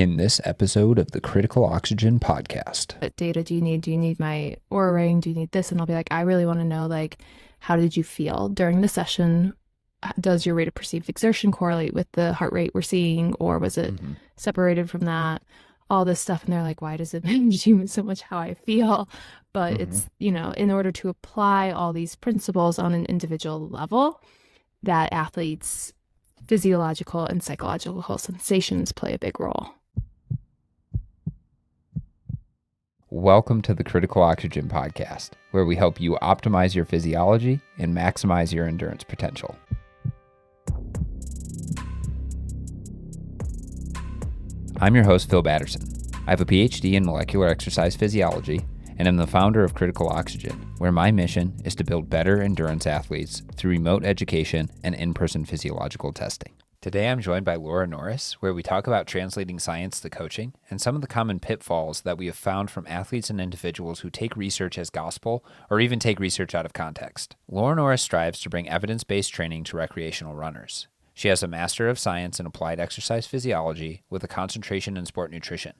in this episode of the Critical Oxygen podcast. What data do you need? Do you need my Oura ring? Do you need this? And I'll be like, I really want to know, like, how did you feel during the session? Does your rate of perceived exertion correlate with the heart rate we're seeing, or was it separated from that? All this stuff. And they're like, why does it matter to you so much how I feel? But it's, in order to apply all these principles on an individual level, that athletes' physiological and psychological sensations play a big role. Welcome to the Critical Oxygen podcast, where we help you optimize your physiology and maximize your endurance potential. I'm your host, Phil Batterson. I have a PhD in molecular exercise physiology, and I'm the founder of Critical Oxygen, where my mission is to build better endurance athletes through remote education and in-person physiological testing. Today, I'm joined by Laura Norris, where we talk about translating science to coaching and some of the common pitfalls that we have found from athletes and individuals who take research as gospel or even take research out of context. Laura Norris strives to bring evidence-based training to recreational runners. She has a Master of Science in Applied Exercise Physiology with a concentration in sport nutrition.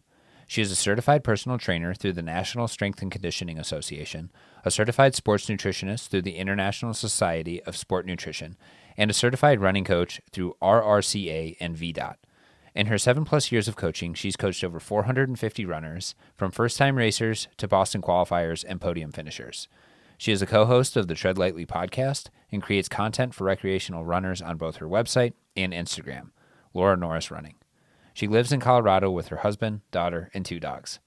She is a certified personal trainer through the National Strength and Conditioning Association, a certified sports nutritionist through the International Society of Sport Nutrition, and a certified running coach through RRCA and VDOT. In her 7+ years of coaching, she's coached over 450 runners, from first-time racers to Boston qualifiers and podium finishers. She is a co-host of the Tread Lightly podcast and creates content for recreational runners on both her website and Instagram, Laura Norris Running. She lives in Colorado with her husband, daughter, and 2 dogs.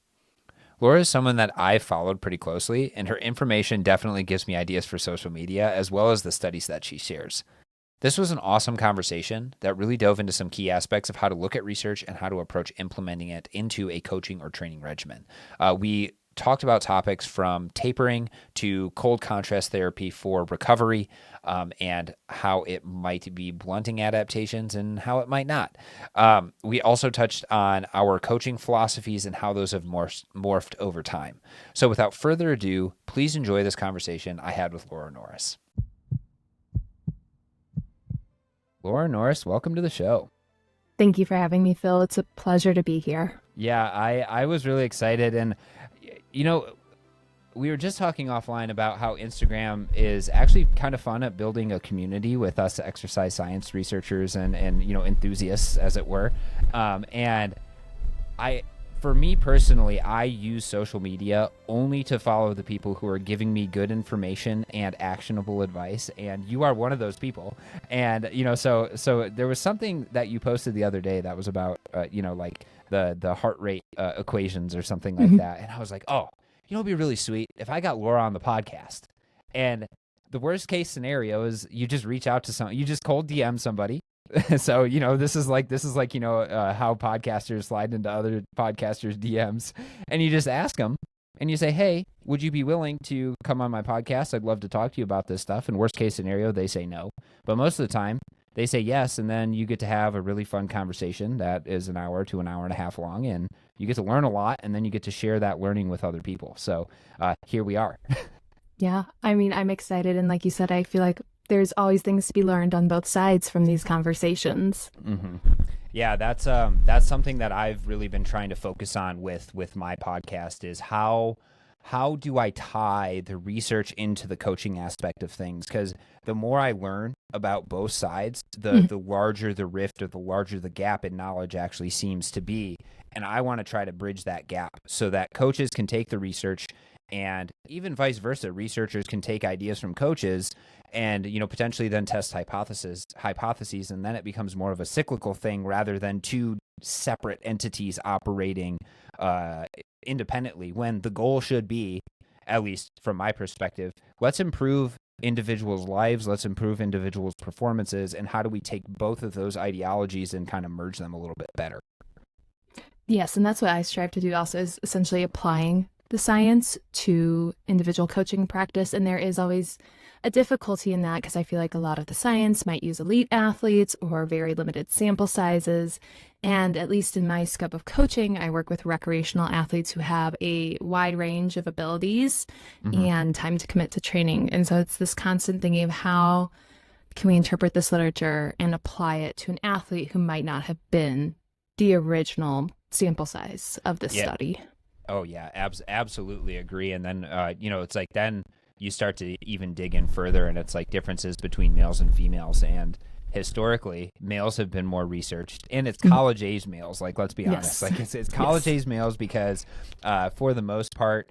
Laura is someone that I've followed pretty closely, and her information definitely gives me ideas for social media, as well as the studies that she shares. This was an awesome conversation that really dove into some key aspects of how to look at research and how to approach implementing it into a coaching or training regimen. We talked about topics from tapering to cold contrast therapy for recovery, and how it might be blunting adaptations and how it might not. We also touched on our coaching philosophies and how those have morphed over time. So without further ado, please enjoy this conversation I had with Laura Norris. Laura Norris, welcome to the show. Thank you for having me, Phil. It's a pleasure to be here. Yeah, I was really excited. And, we were just talking offline about how Instagram is actually kind of fun at building a community with us exercise science researchers and enthusiasts, as it were. For me personally, I use social media only to follow the people who are giving me good information and actionable advice, and you are one of those people. And so there was something that you posted the other day that was about like the heart rate equations or something like that, and I was like, oh, it'd be really sweet if I got Laura on the podcast. And the worst case scenario is you just reach out to you just cold DM somebody. So, this is like how podcasters slide into other podcasters' DMs, and you just ask them and you say, hey, would you be willing to come on my podcast? I'd love to talk to you about this stuff. And worst case scenario, they say no. But most of the time they say yes. And then you get to have a really fun conversation that is an hour to an hour and a half long, and you get to learn a lot, and then you get to share that learning with other people. So here we are. Yeah. I mean, I'm excited. And like you said, I feel like there's always things to be learned on both sides from these conversations. Mm-hmm. Yeah, that's something that I've really been trying to focus on with my podcast is how do I tie the research into the coaching aspect of things? Because the more I learn about both sides, the larger the rift or the larger the gap in knowledge actually seems to be. And I want to try to bridge that gap so that coaches can take the research, and even vice versa, researchers can take ideas from coaches and potentially then test hypotheses, and then it becomes more of a cyclical thing rather than two separate entities operating independently, when the goal should be, at least from my perspective, let's improve individuals' lives, let's improve individuals' performances, and how do we take both of those ideologies and kind of merge them a little bit better? Yes, and that's what I strive to do also, is essentially applying the science to individual coaching practice. And there is always a difficulty in that, because I feel like a lot of the science might use elite athletes or very limited sample sizes. And at least in my scope of coaching, I work with recreational athletes who have a wide range of abilities and time to commit to training. And so it's this constant thinking of how can we interpret this literature and apply it to an athlete who might not have been the original sample size of this study. Oh yeah, absolutely agree. And then, it's like then you start to even dig in further, and it's like differences between males and females. And historically, males have been more researched, and it's college age males. Like, let's be honest, like it's college age males because, for the most part,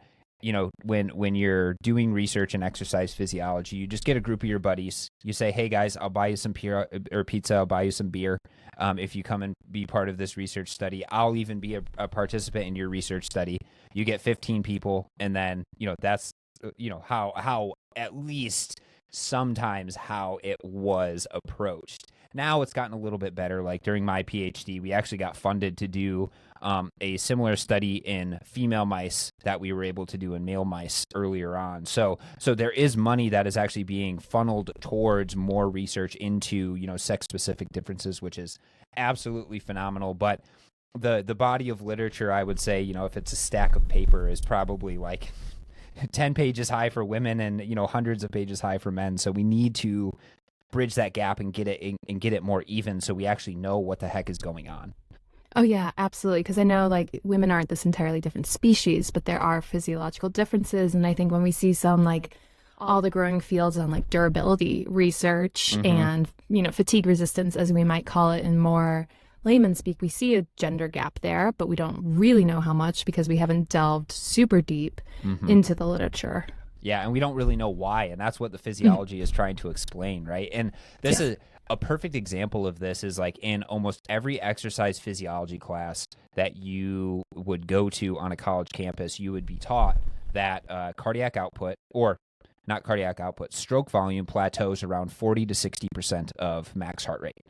when you're doing research in exercise physiology, you just get a group of your buddies. You say, hey guys, I'll buy you some pizza, I'll buy you some beer. If you come and be part of this research study, I'll even be a participant in your research study. You get 15 people, and then, that's, how at least sometimes how it was approached. Now it's gotten a little bit better. Like during my PhD, we actually got funded to do a similar study in female mice that we were able to do in male mice earlier on. So there is money that is actually being funneled towards more research into, sex-specific differences, which is absolutely phenomenal. But the body of literature, I would say, if it's a stack of paper, is probably like 10 pages high for women and, hundreds of pages high for men. So we need to bridge that gap and get it more even, so we actually know what the heck is going on. Oh yeah, absolutely. Because I know like women aren't this entirely different species, but there are physiological differences. And I think when we see some like all the growing fields on like durability research and, fatigue resistance, as we might call it in more layman speak, we see a gender gap there, but we don't really know how much because we haven't delved super deep into the literature. Yeah, and we don't really know why, and that's what the physiology is trying to explain, right? And this is a perfect example of this is like in almost every exercise physiology class that you would go to on a college campus, you would be taught that cardiac output, or not cardiac output, stroke volume plateaus around 40 to 60% of max heart rate.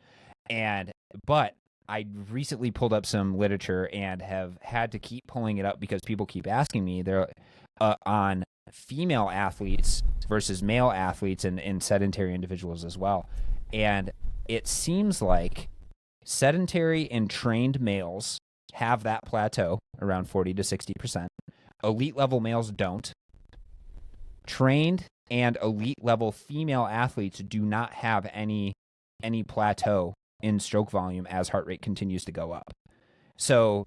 But I recently pulled up some literature and have had to keep pulling it up because people keep asking me. They're on female athletes versus male athletes and sedentary individuals as well. And it seems like sedentary and trained males have that plateau around 40 to 60%. Elite level males don't. Trained and elite level female athletes do not have any plateau in stroke volume as heart rate continues to go up. So,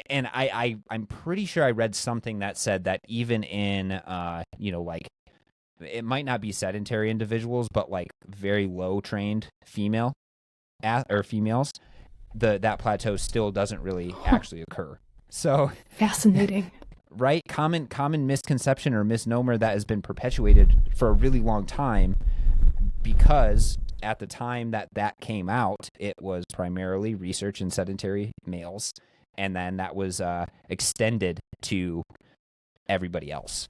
and I'm pretty sure I read something that said that even in, like it might not be sedentary individuals, but like very low trained females, that plateau still doesn't really actually occur. So fascinating, right? Common misconception or misnomer that has been perpetuated for a really long time, because at the time that came out, it was primarily research in sedentary males. And then that was extended to everybody else.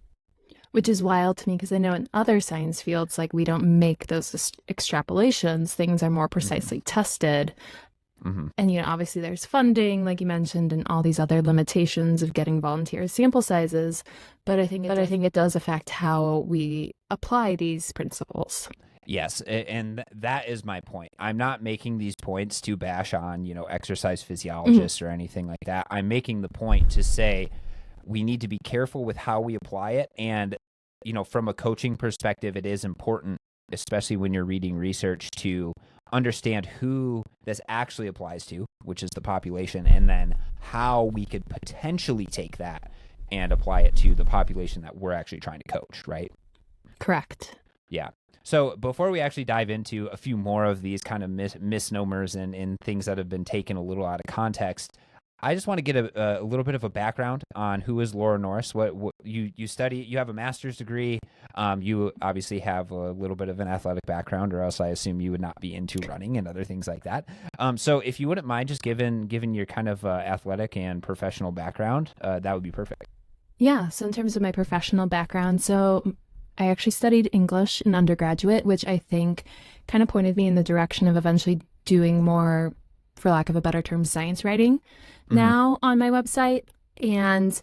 Which is wild to me because I know in other science fields, like we don't make those extrapolations. Things are more precisely tested. And, obviously there's funding, like you mentioned, and all these other limitations of getting volunteer sample sizes. But I think it does affect how we apply these principles. Yes, and that is my point. I'm not making these points to bash on, exercise physiologists or anything like that. I'm making the point to say we need to be careful with how we apply it. And, from a coaching perspective, it is important, especially when you're reading research, to understand who this actually applies to, which is the population, and then how we could potentially take that and apply it to the population that we're actually trying to coach, right? Correct. Yeah. So before we actually dive into a few more of these kind of misnomers and things that have been taken a little out of context, I just want to get a little bit of a background on who is Laura Norris. What you study? You have a master's degree. You obviously have a little bit of an athletic background, or else I assume you would not be into running and other things like that. So if you wouldn't mind just giving your kind of athletic and professional background, that would be perfect. Yeah. So in terms of my professional background, I actually studied English in undergraduate, which I think kind of pointed me in the direction of eventually doing more, for lack of a better term, science writing now on my website. And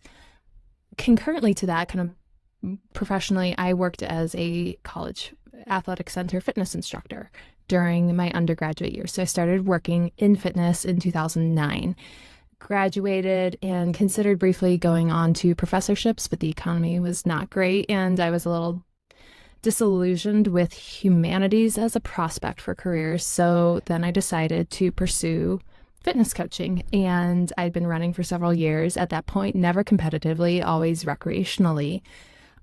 concurrently to that, kind of professionally, I worked as a college athletic center fitness instructor during my undergraduate years. So I started working in fitness in 2009. Graduated and considered briefly going on to professorships, but the economy was not great, and I was a little disillusioned with humanities as a prospect for careers. So then I decided to pursue fitness coaching, and I'd been running for several years at that point, never competitively, always recreationally.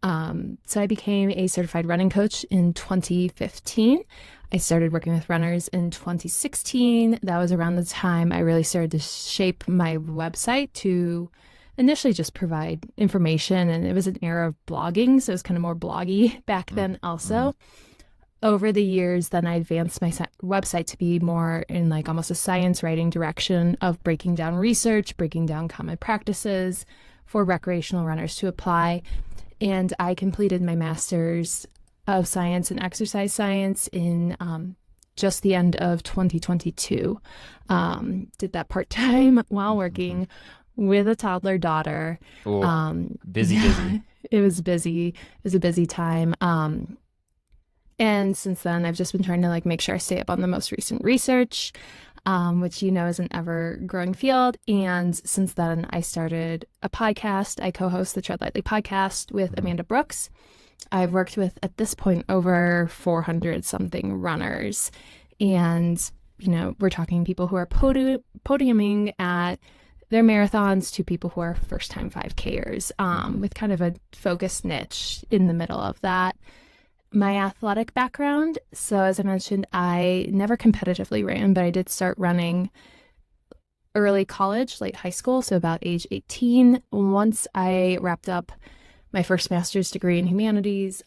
So I became a certified running coach in 2015. I started working with runners in 2016. That was around the time I really started to shape my website to initially just provide information. And it was an era of blogging, so it was kind of more bloggy back then also. Over the years, then I advanced my website to be more in like almost a science writing direction of breaking down research, breaking down common practices for recreational runners to apply. And I completed my master's of science and exercise science in just the end of 2022. Did that part-time while working with a toddler daughter. Busy. It was busy. It was a busy time. And since then, I've just been trying to like make sure I stay up on the most recent research, which is an ever-growing field. And since then, I started a podcast. I co-host the Tread Lightly podcast with Amanda Brooks. I've worked with, at this point, over 400-something runners. And, we're talking people who are podiuming at their marathons to people who are first-time 5Kers, with kind of a focused niche in the middle of that. My athletic background. So as I mentioned, I never competitively ran, but I did start running early college, late high school, so about age 18. Once I wrapped up my first master's degree in humanities,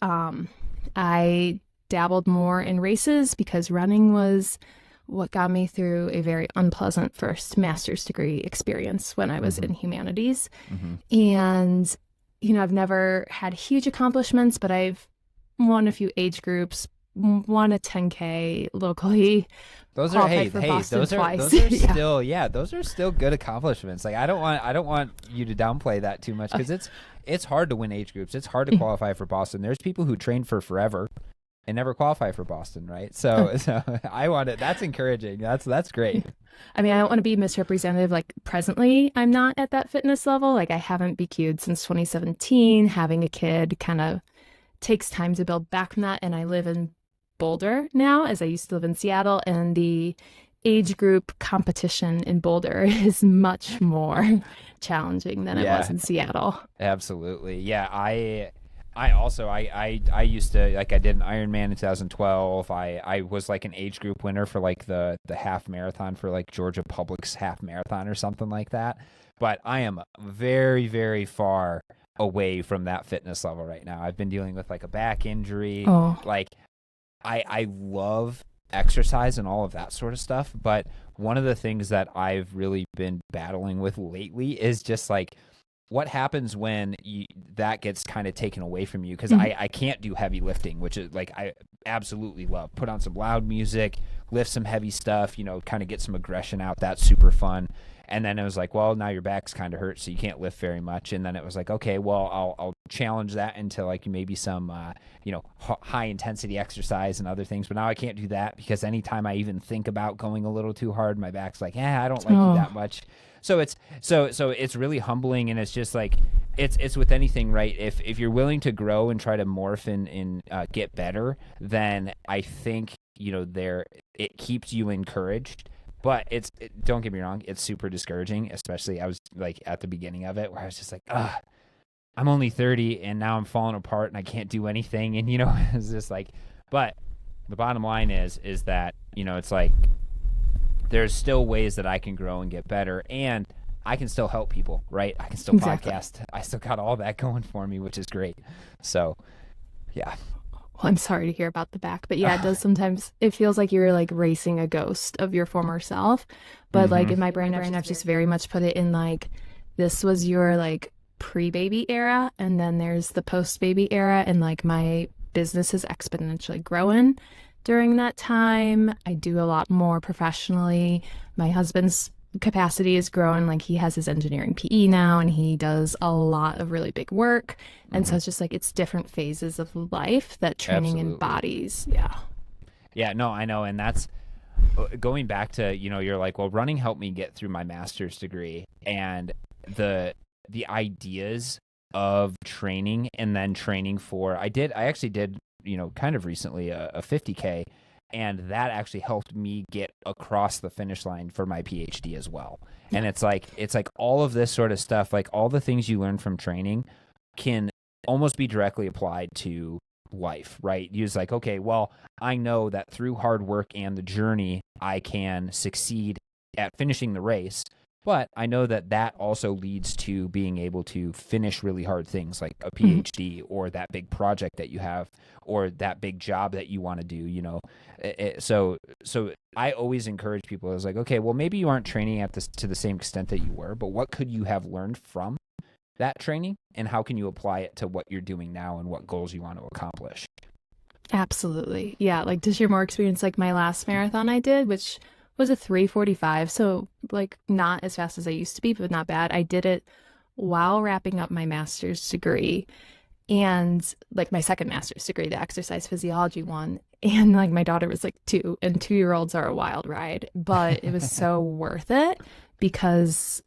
I dabbled more in races because running was what got me through a very unpleasant first master's degree experience when I was in humanities. And, I've never had huge accomplishments, but I've won a few age groups, won a 10K locally. Those are those are still good accomplishments. Like I don't want you to downplay that too much because it's hard to win age groups. It's hard to qualify for Boston. There's people who train for forever and never qualify for Boston, right? So I want it. That's encouraging. That's great. I mean, I don't want to be misrepresentative. Like presently, I'm not at that fitness level. Like I haven't BQ'd since 2017. Having a kid kind of takes time to build back from that, and I live in Boulder now, as I used to live in Seattle, and the age group competition in Boulder is much more challenging than it was in Seattle. Absolutely. Yeah, I used to, like, I did an Ironman in 2012. I was like an age group winner for like the half marathon for like Georgia Public's half marathon or something like that. But I am very, very far away from that fitness level right now. I've been dealing with like a back injury. Like I love exercise and all of that sort of stuff, but one of the things that I've really been battling with lately is just like what happens when that gets kind of taken away from you, because I can't do heavy lifting, which is like I absolutely love. Put on some loud music, lift some heavy stuff, kind of get some aggression out. That's super fun. And then it was like, well, now your back's kind of hurt, so you can't lift very much. And then it was like, okay, well, I'll challenge that into like maybe some, high intensity exercise and other things. But now I can't do that because anytime I even think about going a little too hard, my back's like, I don't like you that much. So it's really humbling, and it's just like it's with anything, right? If you're willing to grow and try to morph and get better, then I think it keeps you encouraged. But don't get me wrong, it's super discouraging, especially I was like at the beginning of it where I was just like, I'm only 30 and now I'm falling apart and I can't do anything. And, it's just like, but the bottom line is that, it's like there's still ways that I can grow and get better, and I can still help people, right? I can still podcast. I still got all that going for me, which is great. So, yeah. Well, I'm sorry to hear about the back, but yeah, it does sometimes, it feels like you're like racing a ghost of your former self. But like in my brain, I've just very much put it in like, this was your like pre-baby era, and then there's the post-baby era, and like my business is exponentially growing during that time. I do a lot more professionally. My husband's capacity is growing. Like he has his engineering PE now, and he does a lot of really big work. And so it's just like, it's different phases of life that training embodies. Yeah, no, I know. And that's going back to, you're like, well, running helped me get through my master's degree, and the ideas of training and then training for, I actually did, kind of recently a 50K. And that actually helped me get across the finish line for my PhD as well. And it's like all of this sort of stuff, like all the things you learn from training can almost be directly applied to life, right? You're like, okay, well, I know that through hard work and the journey, I can succeed at finishing the race. But I know that that also leads to being able to finish really hard things like a PhD or that big project that you have or that big job that you want to do, you know. So I always encourage people. I was like, okay, well, maybe you aren't training at this to the same extent that you were, but what could you have learned from that training and how can you apply it to what you're doing now and what goals you want to accomplish? Absolutely. Yeah. Like to share more experience, like my last marathon I did, which was a 3:45. So like not as fast as I used to be, but not bad. I did it while wrapping up my master's degree and like my second master's degree, the exercise physiology one. And like my daughter was like 2 and 2-year-olds are a wild ride, but it was so worth it because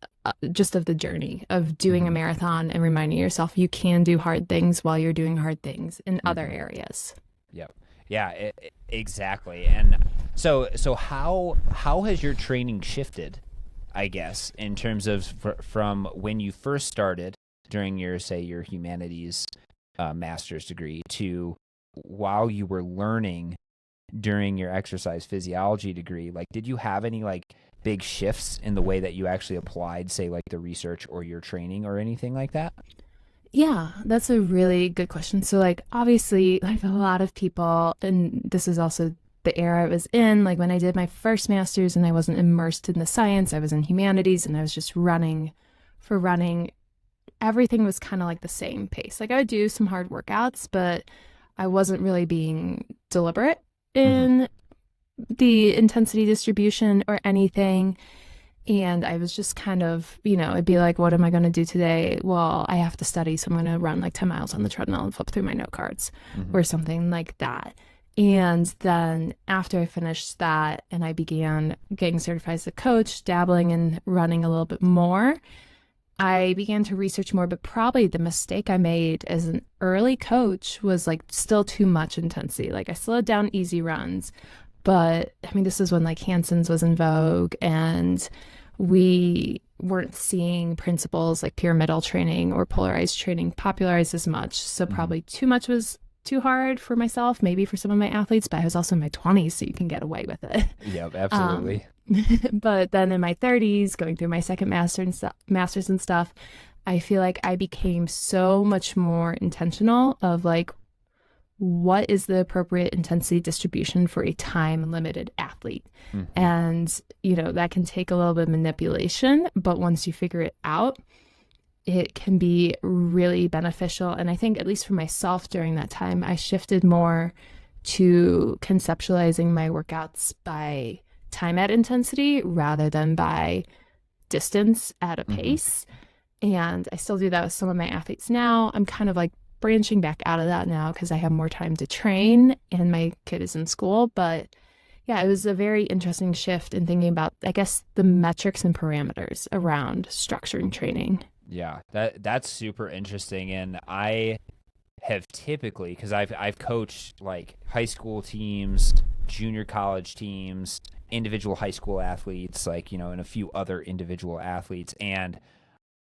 just of the journey of doing a marathon and reminding yourself you can do hard things while you're doing hard things in other areas. Yep. Yeah, exactly. And so how has your training shifted, I guess, in terms of from when you first started during your, say, your humanities master's degree to while you were learning during your exercise physiology degree? Like, did you have any like big shifts in the way that you actually applied, say, like the research or your training or anything like that? Yeah, that's a really good question. So like obviously like a lot of people, and this is also the era I was in, like when I did my first master's and I wasn't immersed in the science, I was in humanities and I was just running for running. Everything was kind of like the same pace. Like I would do some hard workouts, but I wasn't really being deliberate in the intensity distribution or anything. And I was just kind of, you know, it'd be like, what am I going to do today? Well, I have to study, so I'm going to run like 10 miles on the treadmill and flip through my note cards or something like that. And then after I finished that and I began getting certified as a coach, dabbling in running a little bit more, I began to research more. But probably the mistake I made as an early coach was like still too much intensity. Like I slowed down easy runs. But I mean, this is when like Hansen's was in vogue and we weren't seeing principles like pyramidal training or polarized training popularized as much. So probably too much was too hard for myself, maybe for some of my athletes, but I was also in my 20s, so you can get away with it. Yep, absolutely. But then in my 30s, going through my second master's and stuff, I feel like I became so much more intentional of like, what is the appropriate intensity distribution for a time limited athlete? And, you know, that can take a little bit of manipulation, but once you figure it out, it can be really beneficial. And I think, at least for myself during that time, I shifted more to conceptualizing my workouts by time at intensity rather than by distance at a pace. And I still do that with some of my athletes now. I'm kind of like branching back out of that now because I have more time to train and my kid is in school. But yeah, it was a very interesting shift in thinking about, I guess, the metrics and parameters around structuring training. Yeah, that's super interesting. And I have typically, because I've coached like high school teams, junior college teams, individual high school athletes, like, you know, and a few other individual athletes. And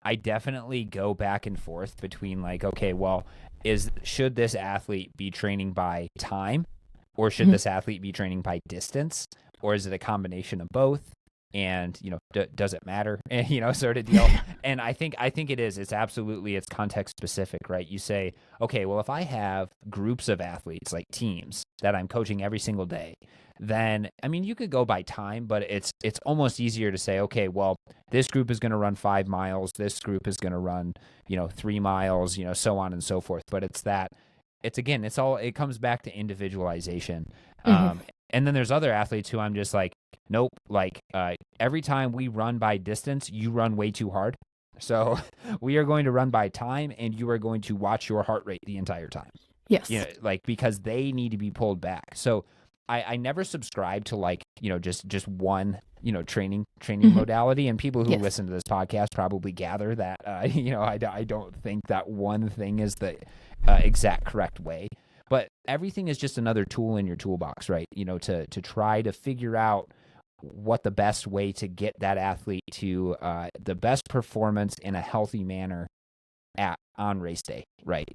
I definitely go back and forth between like, okay, well, should this athlete be training by time or should this athlete be training by distance, or is it a combination of both? And, you know, does it matter? And, you know, sort of deal. And I think it is. It's context specific, right? You say, okay, well, if I have groups of athletes, like teams that I'm coaching every single day, then, I mean, you could go by time, but it's almost easier to say, okay, well, this group is going to run 5 miles. This group is going to run, you know, 3 miles, you know, so on and so forth. But it comes back to individualization. And then there's other athletes who I'm just like, nope, like every time we run by distance, you run way too hard. So we are going to run by time and you are going to watch your heart rate the entire time. Yes. You know, like, because they need to be pulled back. So I never subscribe to like, you know, just one, you know, training modality. And people who listen to this podcast probably gather that, you know, I don't think that one thing is the exact correct way. but everything is just another tool in your toolbox, right? To try to figure out what the best way to get that athlete to the best performance in a healthy manner on race day, right?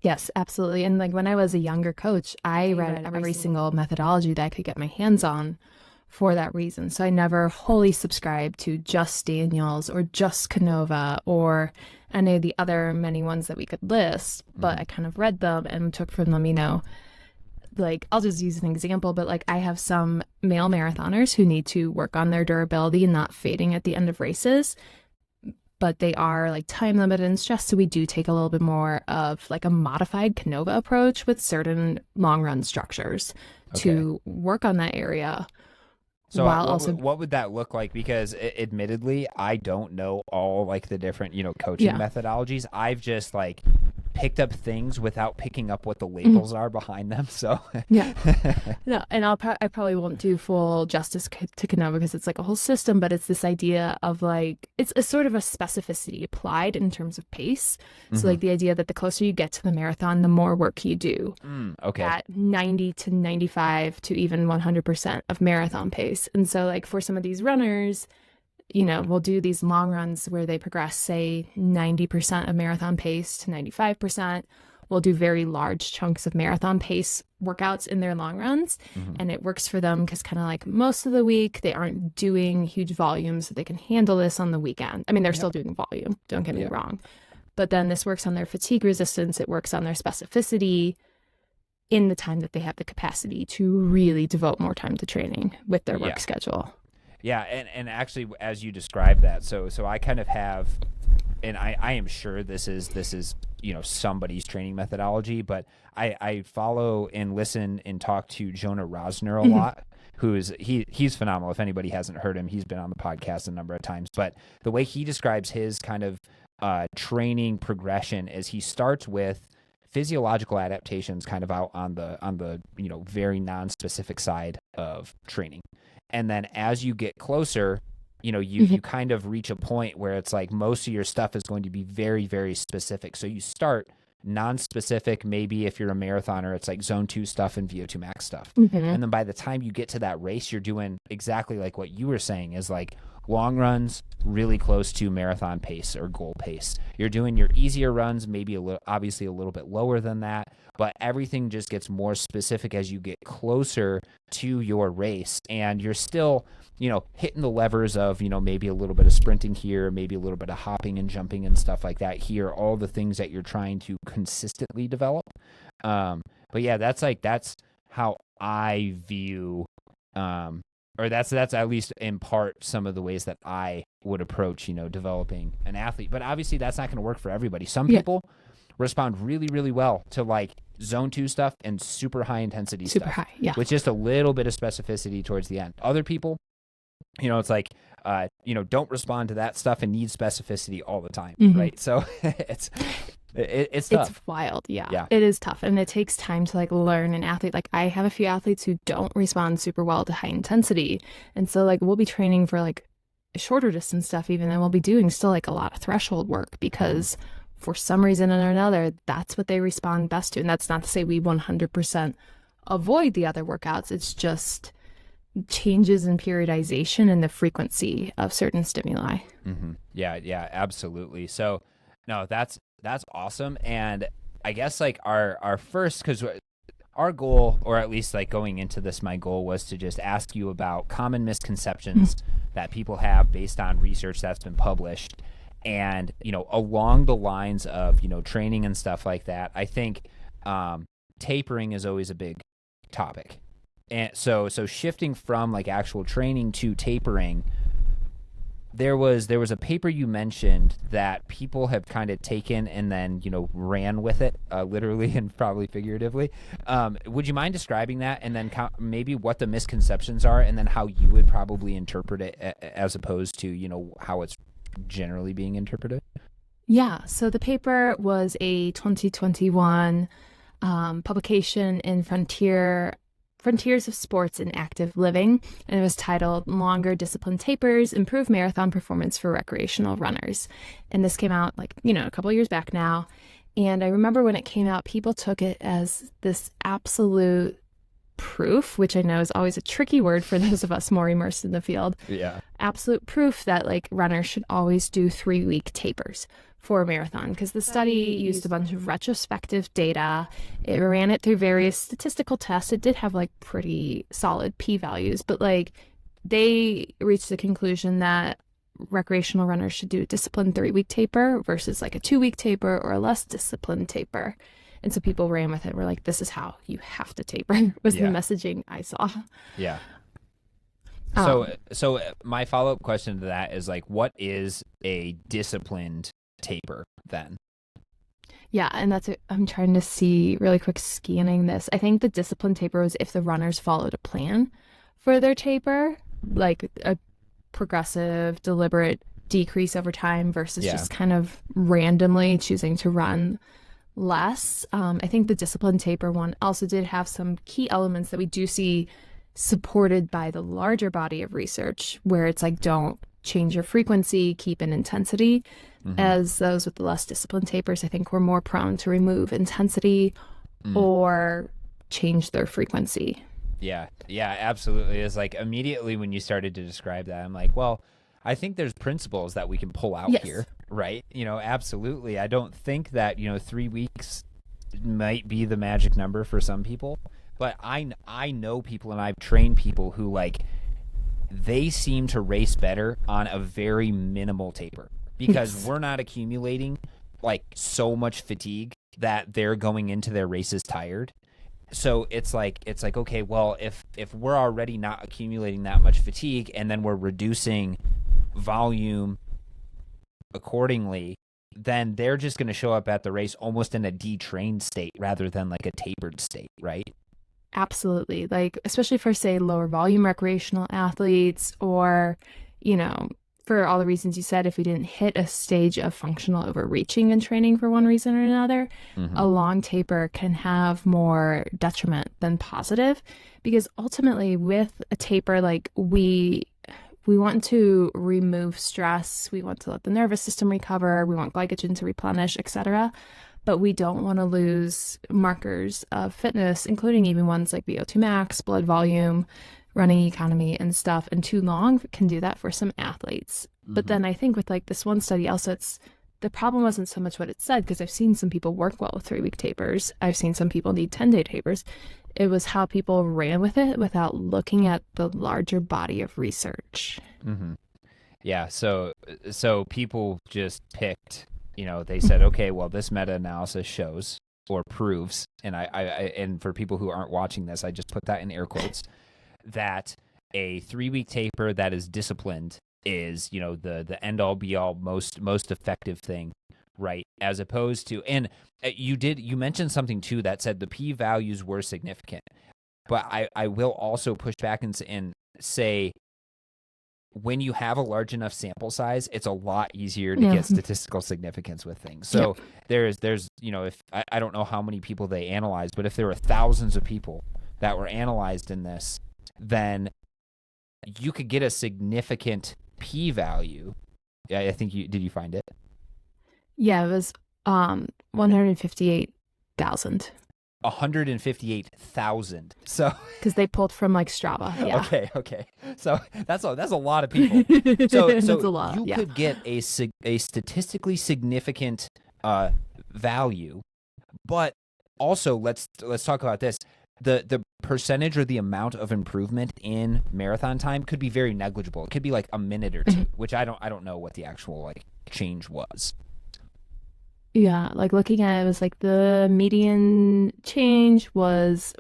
Yes, absolutely. And like when I was a younger coach, I read every single methodology that I could get my hands on for that reason. So I never wholly subscribed to just Daniels or just Canova or any of the other many ones that we could list, but I kind of read them and took from them, like I'll just use an example, but like I have some male marathoners who need to work on their durability and not fading at the end of races, but they are like time limited and stressed. So we do take a little bit more of like a modified Canova approach with certain long run structures to work on that area. So what would that look like? Because admittedly, I don't know all like the different, coaching methodologies. I've just like picked up things without picking up what the labels are behind them. So no, and I probably won't do full justice to Canova because it's like a whole system, but it's this idea of like, it's a sort of a specificity applied in terms of pace. So like the idea that the closer you get to the marathon, the more work you do at 90 to 95 to even 100% of marathon pace. And so like for some of these runners, we'll do these long runs where they progress, say 90% of marathon pace to 95%. We'll do very large chunks of marathon pace workouts in their long runs. And it works for them because kind of like most of the week, they aren't doing huge volumes, so they can handle this on the weekend. I mean, they're still doing volume, don't get me wrong. But then this works on their fatigue resistance. It works on their specificity in the time that they have the capacity to really devote more time to training with their work schedule. Yeah, and actually, as you described that, so I kind of have, and I am sure this is somebody's training methodology, but I follow and listen and talk to Jonah Rosner a lot, he's phenomenal. If anybody hasn't heard him, he's been on the podcast a number of times. But the way he describes his kind of training progression is he starts with physiological adaptations kind of out on the very non-specific side of training. And then as you get closer, you kind of reach a point where it's like most of your stuff is going to be very, very specific. So you start non-specific, maybe if you're a marathoner, it's like zone 2 stuff and VO2 max stuff. And then by the time you get to that race, you're doing exactly like what you were saying is like long runs really close to marathon pace or goal pace. You're doing your easier runs, maybe obviously a little bit lower than that, but everything just gets more specific as you get closer to your race. And you're still, hitting the levers of, maybe a little bit of sprinting here, maybe a little bit of hopping and jumping and stuff like that here, all the things that you're trying to consistently develop. But yeah, that's how I view, or that's at least in part some of the ways that I would approach, developing an athlete. But obviously that's not going to work for everybody. Some people respond really, really well to like zone 2 stuff and super high intensity stuff, with just a little bit of specificity towards the end. Other people, it's like, don't respond to that stuff and need specificity all the time, right? So it's tough. It's wild. Yeah. It is tough. And it takes time to like learn an athlete. Like I have a few athletes who don't respond super well to high intensity. And so like we'll be training for like shorter distance stuff even, and we'll be doing still like a lot of threshold work because for some reason or another, that's what they respond best to. And that's not to say we 100% avoid the other workouts. It's just changes in periodization and the frequency of certain stimuli. Yeah, absolutely. So no, that's awesome. And I guess like our first, because our goal, or at least like going into this, my goal was to just ask you about common misconceptions that people have based on research that's been published. And, along the lines of, training and stuff like that, I think tapering is always a big topic. And so shifting from like actual training to tapering, there was a paper you mentioned that people have kind of taken and then, ran with it, literally and probably figuratively. Would you mind describing that, and then maybe what the misconceptions are, and then how you would probably interpret it as opposed to, how it's generally being interpreted? Yeah, so the paper was a 2021 publication in Frontiers of Sports and Active Living, and it was titled Longer Discipline Tapers Improve Marathon Performance for Recreational Runners. And this came out like, a couple of years back now. And I remember when it came out, people took it as this absolute proof, which I know is always a tricky word for those of us more immersed in the field. Yeah. Absolute proof that like runners should always do 3-week tapers for a marathon, because the study used a bunch of retrospective data. It ran it through various statistical tests. It did have like pretty solid p-values, but like they reached the conclusion that recreational runners should do a disciplined 3-week taper versus like a 2-week taper or a less disciplined taper. And so people ran with it. We're like, this is how you have to taper, was the messaging I saw. Yeah. So my follow-up question to that is like, what is a disciplined taper then? Yeah, and I'm trying to see really quick scanning this. I think the disciplined taper was if the runners followed a plan for their taper, like a progressive, deliberate decrease over time versus just kind of randomly choosing to run less. I think the discipline taper one also did have some key elements that we do see supported by the larger body of research, where it's like, don't change your frequency, keep an intensity. As those with the less disciplined tapers, I think, were more prone to remove intensity or change their frequency. Yeah, absolutely. It's like immediately when you started to describe that, I'm like, well, I think there's principles that we can pull out here, right? Absolutely. I don't think that, 3 weeks might be the magic number for some people, but I know people and I've trained people who like, they seem to race better on a very minimal taper because we're not accumulating like so much fatigue that they're going into their races tired. So it's like, okay, well, if we're already not accumulating that much fatigue and then we're reducing volume accordingly, then they're just going to show up at the race almost in a detrained state rather than like a tapered state, right? Absolutely. Like, especially for, say, lower volume recreational athletes, or, for all the reasons you said, if we didn't hit a stage of functional overreaching in training for one reason or another, a long taper can have more detriment than positive, because ultimately with a taper, like we want to remove stress, we want to let the nervous system recover, we want glycogen to replenish, etc. But we don't want to lose markers of fitness, including even ones like VO2 max, blood volume, running economy and stuff. And too long can do that for some athletes. But then I think with like this one study also, the problem wasn't so much what it said, because I've seen some people work well with 3-week tapers. I've seen some people need 10-day tapers. It was how people ran with it without looking at the larger body of research. Yeah. So people just picked, they said, okay, well, this meta-analysis shows or proves, and I and for people who aren't watching this, I just put that in air quotes, that a 3-week taper that is disciplined is, the end all be all most effective thing, right? As opposed to, and you mentioned something too that said the p-values were significant, but I will also push back and say, when you have a large enough sample size, it's a lot easier to get statistical significance with things. So there's if I don't know how many people they analyzed, but if there were thousands of people that were analyzed in this, then you could get a significant p-value. I think did you find it? Yeah, it was 158,000. 158,000. So because they pulled from like Strava. Yeah. Okay. So that's a lot of people. So that's a lot. You could get a statistically significant value, but also let's talk about this. The percentage or the amount of improvement in marathon time could be very negligible. It could be like a minute or two, which I don't know what the actual like change was. Yeah, like looking at it, was like the median change was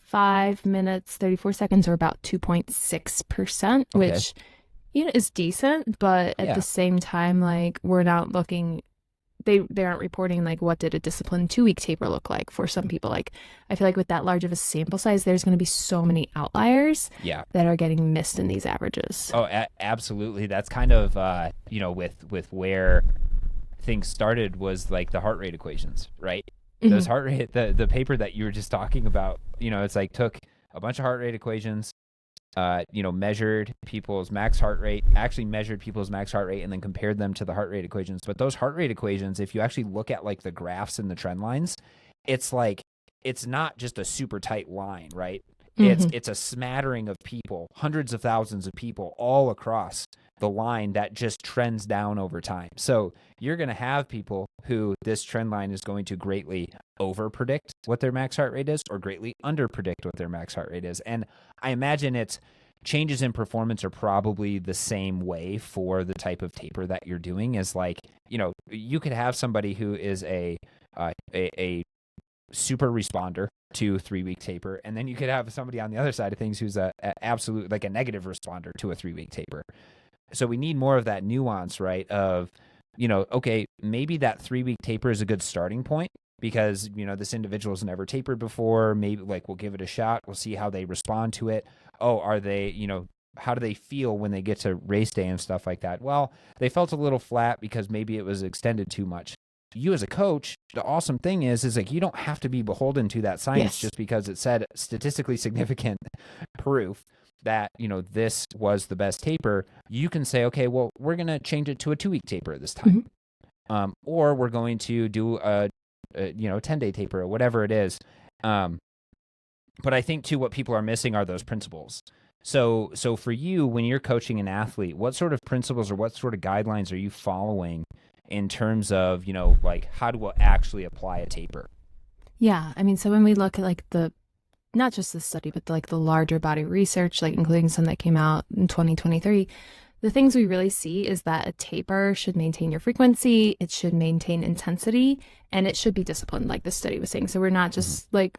5 minutes, 34 seconds, or about 2.6%, which, is decent. But at the same time, like, we're not looking, they aren't reporting like what did a disciplined 2-week taper look like for some people. Like, I feel like with that large of a sample size, there's going to be so many outliers that are getting missed in these averages. Oh, absolutely. That's kind of, with where things started was like the heart rate equations, right? Those heart rate, the paper that you were just talking about, it's like took a bunch of heart rate equations, measured people's max heart rate, actually measured people's max heart rate, and then compared them to the heart rate equations. But those heart rate equations, if you actually look at like the graphs and the trend lines, it's like, it's not just a super tight line, right? It's a smattering of people, hundreds of thousands of people all across the line that just trends down over time. So you're going to have people who this trend line is going to greatly over predict what their max heart rate is, or greatly under predict what their max heart rate is. And I imagine it's changes in performance are probably the same way for the type of taper that you're doing. Is like, you could have somebody who is a super responder to 3-week taper, and then you could have somebody on the other side of things who's a absolute, like a negative responder to a 3-week taper. So we need more of that nuance, right? Of, okay, maybe that 3-week taper is a good starting point because, this individual's never tapered before. Maybe like we'll give it a shot. We'll see how they respond to it. Oh, are they, how do they feel when they get to race day and stuff like that? Well, they felt a little flat because maybe it was extended too much. You as a coach, the awesome thing is like, you don't have to be beholden to that science just because it said statistically significant proof that, this was the best taper. You can say, okay, well, we're going to change it to a 2-week taper this time. Or we're going to do a 10-day taper or whatever it is. But I think too, what people are missing are those principles. So for you, when you're coaching an athlete, what sort of principles or what sort of guidelines are you following in terms of, like how to actually apply a taper? Yeah. I mean, so when we look at like not just this study, but like the larger body research, like including some that came out in 2023, the things we really see is that a taper should maintain your frequency, it should maintain intensity, and it should be disciplined, like the study was saying. So we're not just like,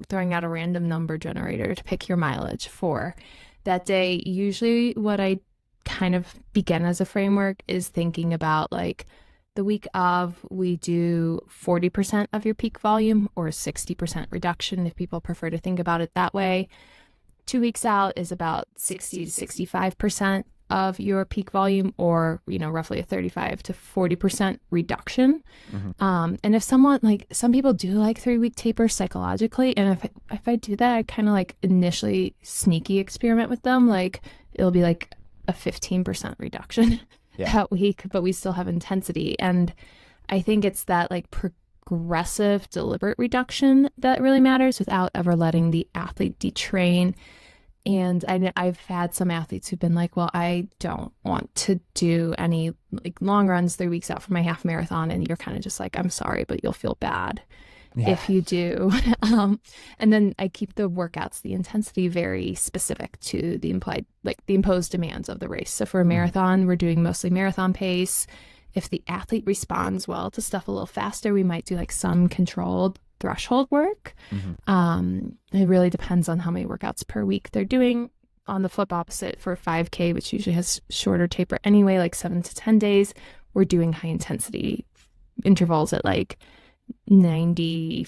throwing out a random number generator to pick your mileage for that day. Usually what I kind of begin as a framework is thinking about like the week of, we do 40% of your peak volume or 60% reduction if people prefer to think about it that way. 2 weeks out is about 60 to 65% of your peak volume, or roughly a 35 to 40% reduction. And if someone, like some people do like 3-week tapers psychologically, and if I do that, I kind of like initially sneaky experiment with them, like it'll be like a 15% reduction that week, but we still have intensity. And I think it's that like progressive, deliberate reduction that really matters without ever letting the athlete detrain. And I've had some athletes who've been like, well, I don't want to do any like long runs 3 weeks out from my half marathon. And you're kind of just like, I'm sorry, but you'll feel bad if you do. And then I keep the workouts, the intensity very specific to the imposed demands of the race. So for a marathon, we're doing mostly marathon pace. If the athlete responds well to stuff a little faster, we might do like some controlled threshold work. It really depends on how many workouts per week they're doing. On the flip opposite, for 5K, which usually has shorter taper anyway, like 7 to 10 days, we're doing high intensity intervals at like 95%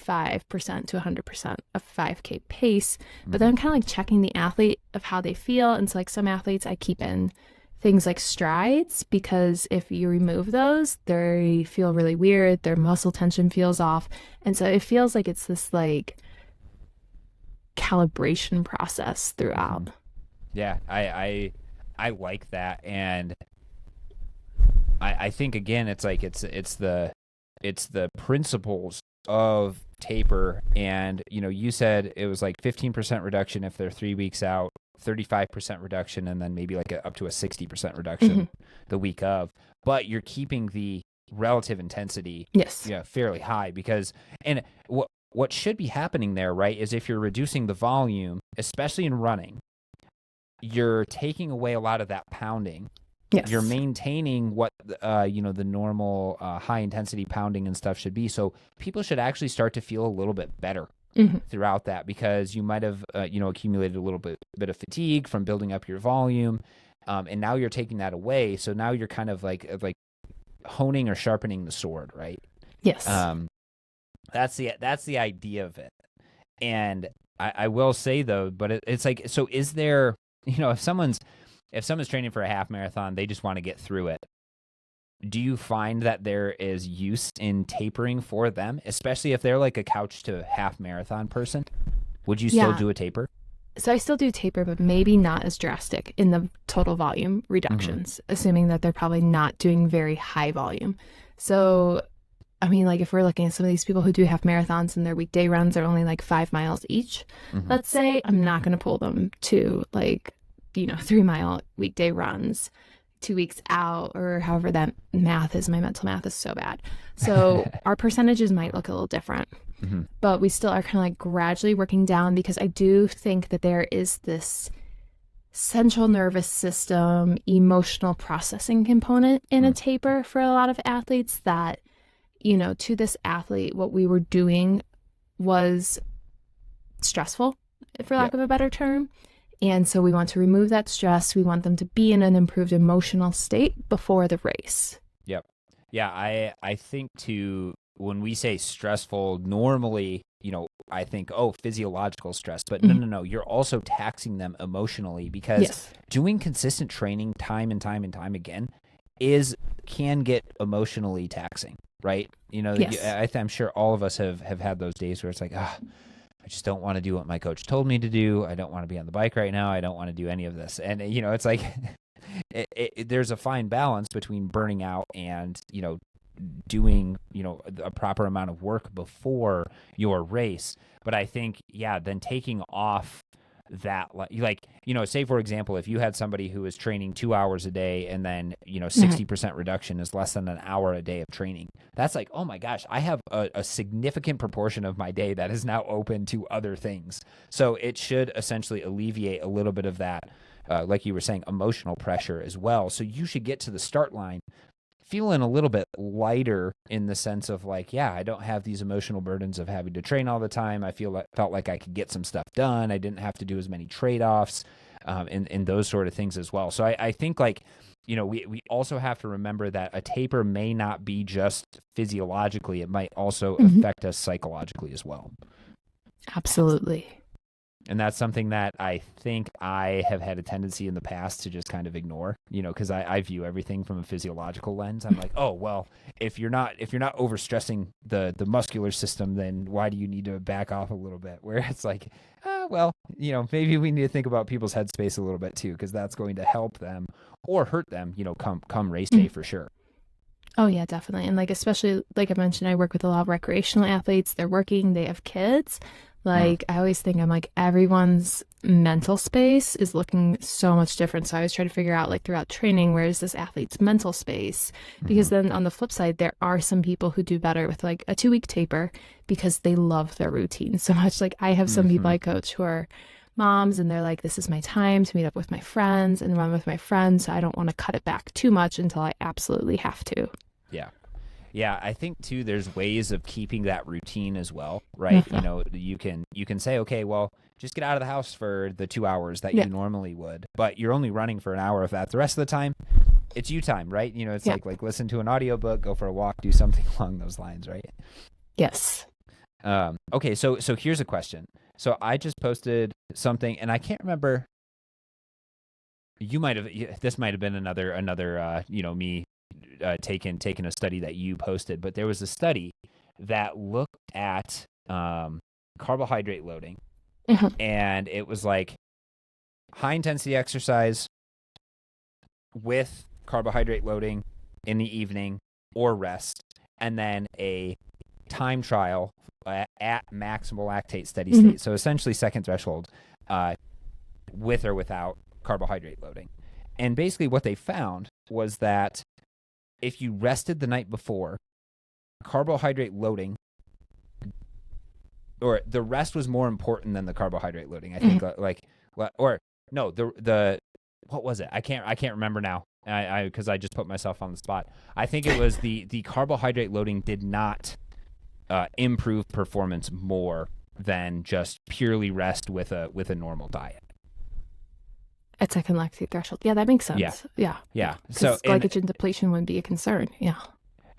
to 100% of 5K pace. But then I'm kind of like checking the athlete of how they feel. And so like some athletes, I keep in things like strides, because if you remove those, they feel really weird. Their muscle tension feels off. And so it feels like it's this like calibration process throughout. Yeah, I like that. And I think again, it's like, it's the principles of taper. And, you said it was like 15% reduction if they're 3 weeks out, 35% reduction, and then maybe like up to a 60% reduction the week of. But you're keeping the relative intensity fairly high, because, and what should be happening there, right, is if you're reducing the volume, especially in running, you're taking away a lot of that pounding. You're maintaining what the normal high intensity pounding and stuff should be. So people should actually start to feel a little bit better throughout that, because you might have accumulated a little bit of fatigue from building up your volume, and now you're taking that away. So now you're kind of like honing or sharpening the sword, right? Yes. That's the idea of it. And I will say though, but it's like, so is there, if someone's training for a half marathon, they just want to get through it, do you find that there is use in tapering for them, especially if they're like a couch to half marathon person? Would you still do a taper? So I still do taper, but maybe not as drastic in the total volume reductions, assuming that they're probably not doing very high volume. So, I mean, like if we're looking at some of these people who do half marathons and their weekday runs are only like 5 miles each, let's say, I'm not going to pull them to like, 3 mile weekday runs 2 weeks out, or however that math is. My mental math is so bad. So our percentages might look a little different. But we still are kind of like gradually working down, because I do think that there is this central nervous system, emotional processing component in a taper for a lot of athletes that, to this athlete, what we were doing was stressful, for lack of a better term. And so we want to remove that stress. We want them to be in an improved emotional state before the race. Yep. Yeah, I think too, when we say stressful, normally, I think, oh, physiological stress, but no, you're also taxing them emotionally, because doing consistent training time and time and time again can get emotionally taxing, right? I'm sure all of us have had those days where it's like, I just don't want to do what my coach told me to do. I don't want to be on the bike right now. I don't want to do any of this. And, it's like there's a fine balance between burning out and, doing, a proper amount of work before your race. But I think, then taking off that, say, for example, if you had somebody who is training 2 hours a day and then, 60% reduction is less than an hour a day of training, that's like, oh my gosh, I have a significant proportion of my day that is now open to other things. So it should essentially alleviate a little bit of that, like you were saying, emotional pressure as well. So you should get to the start line feeling a little bit lighter, in the sense of like, I don't have these emotional burdens of having to train all the time. I felt like I could get some stuff done. I didn't have to do as many trade-offs, and those sort of things as well. So I think like, we also have to remember that a taper may not be just physiologically. It might also affect us psychologically as well. Absolutely. And that's something that I think I have had a tendency in the past to just kind of ignore, because I view everything from a physiological lens. I'm like, oh, well, if you're not overstressing the muscular system, then why do you need to back off a little bit? Where it's like, well, maybe we need to think about people's headspace a little bit too, because that's going to help them or hurt them, come race day for sure. Oh yeah, definitely. And like, especially like I mentioned, I work with a lot of recreational athletes. They're working, they have kids. Like, I always think, I'm like, everyone's mental space is looking so much different. So I always try to figure out, like, throughout training, where is this athlete's mental space? Because then on the flip side, there are some people who do better with like a 2-week taper because they love their routine so much. Like, I have some people I coach who are moms, and they're like, this is my time to meet up with my friends and run with my friends. So I don't want to cut it back too much until I absolutely have to. Yeah. Yeah, I think too, there's ways of keeping that routine as well, right? You can say, okay, well, just get out of the house for the 2 hours that you normally would, but you're only running for an hour of that. The rest of the time, it's you time, right? It's like listen to an audiobook, go for a walk, do something along those lines, right? Yes. Okay, so here's a question. So I just posted something, and I can't remember. This might have been another me. Taken a study that you posted, but there was a study that looked at carbohydrate loading, and it was like high intensity exercise with carbohydrate loading in the evening or rest, and then a time trial at maximal lactate steady state. So essentially second threshold, with or without carbohydrate loading. And basically what they found was that if you rested the night before, carbohydrate loading, or the rest was more important than the carbohydrate loading. I think what was it? I can't remember now. Because I just put myself on the spot. I think it was the carbohydrate loading did not improve performance more than just purely rest with a normal diet. At second lactate threshold. Yeah, that makes sense. Yeah. So glycogen depletion would be a concern. Yeah.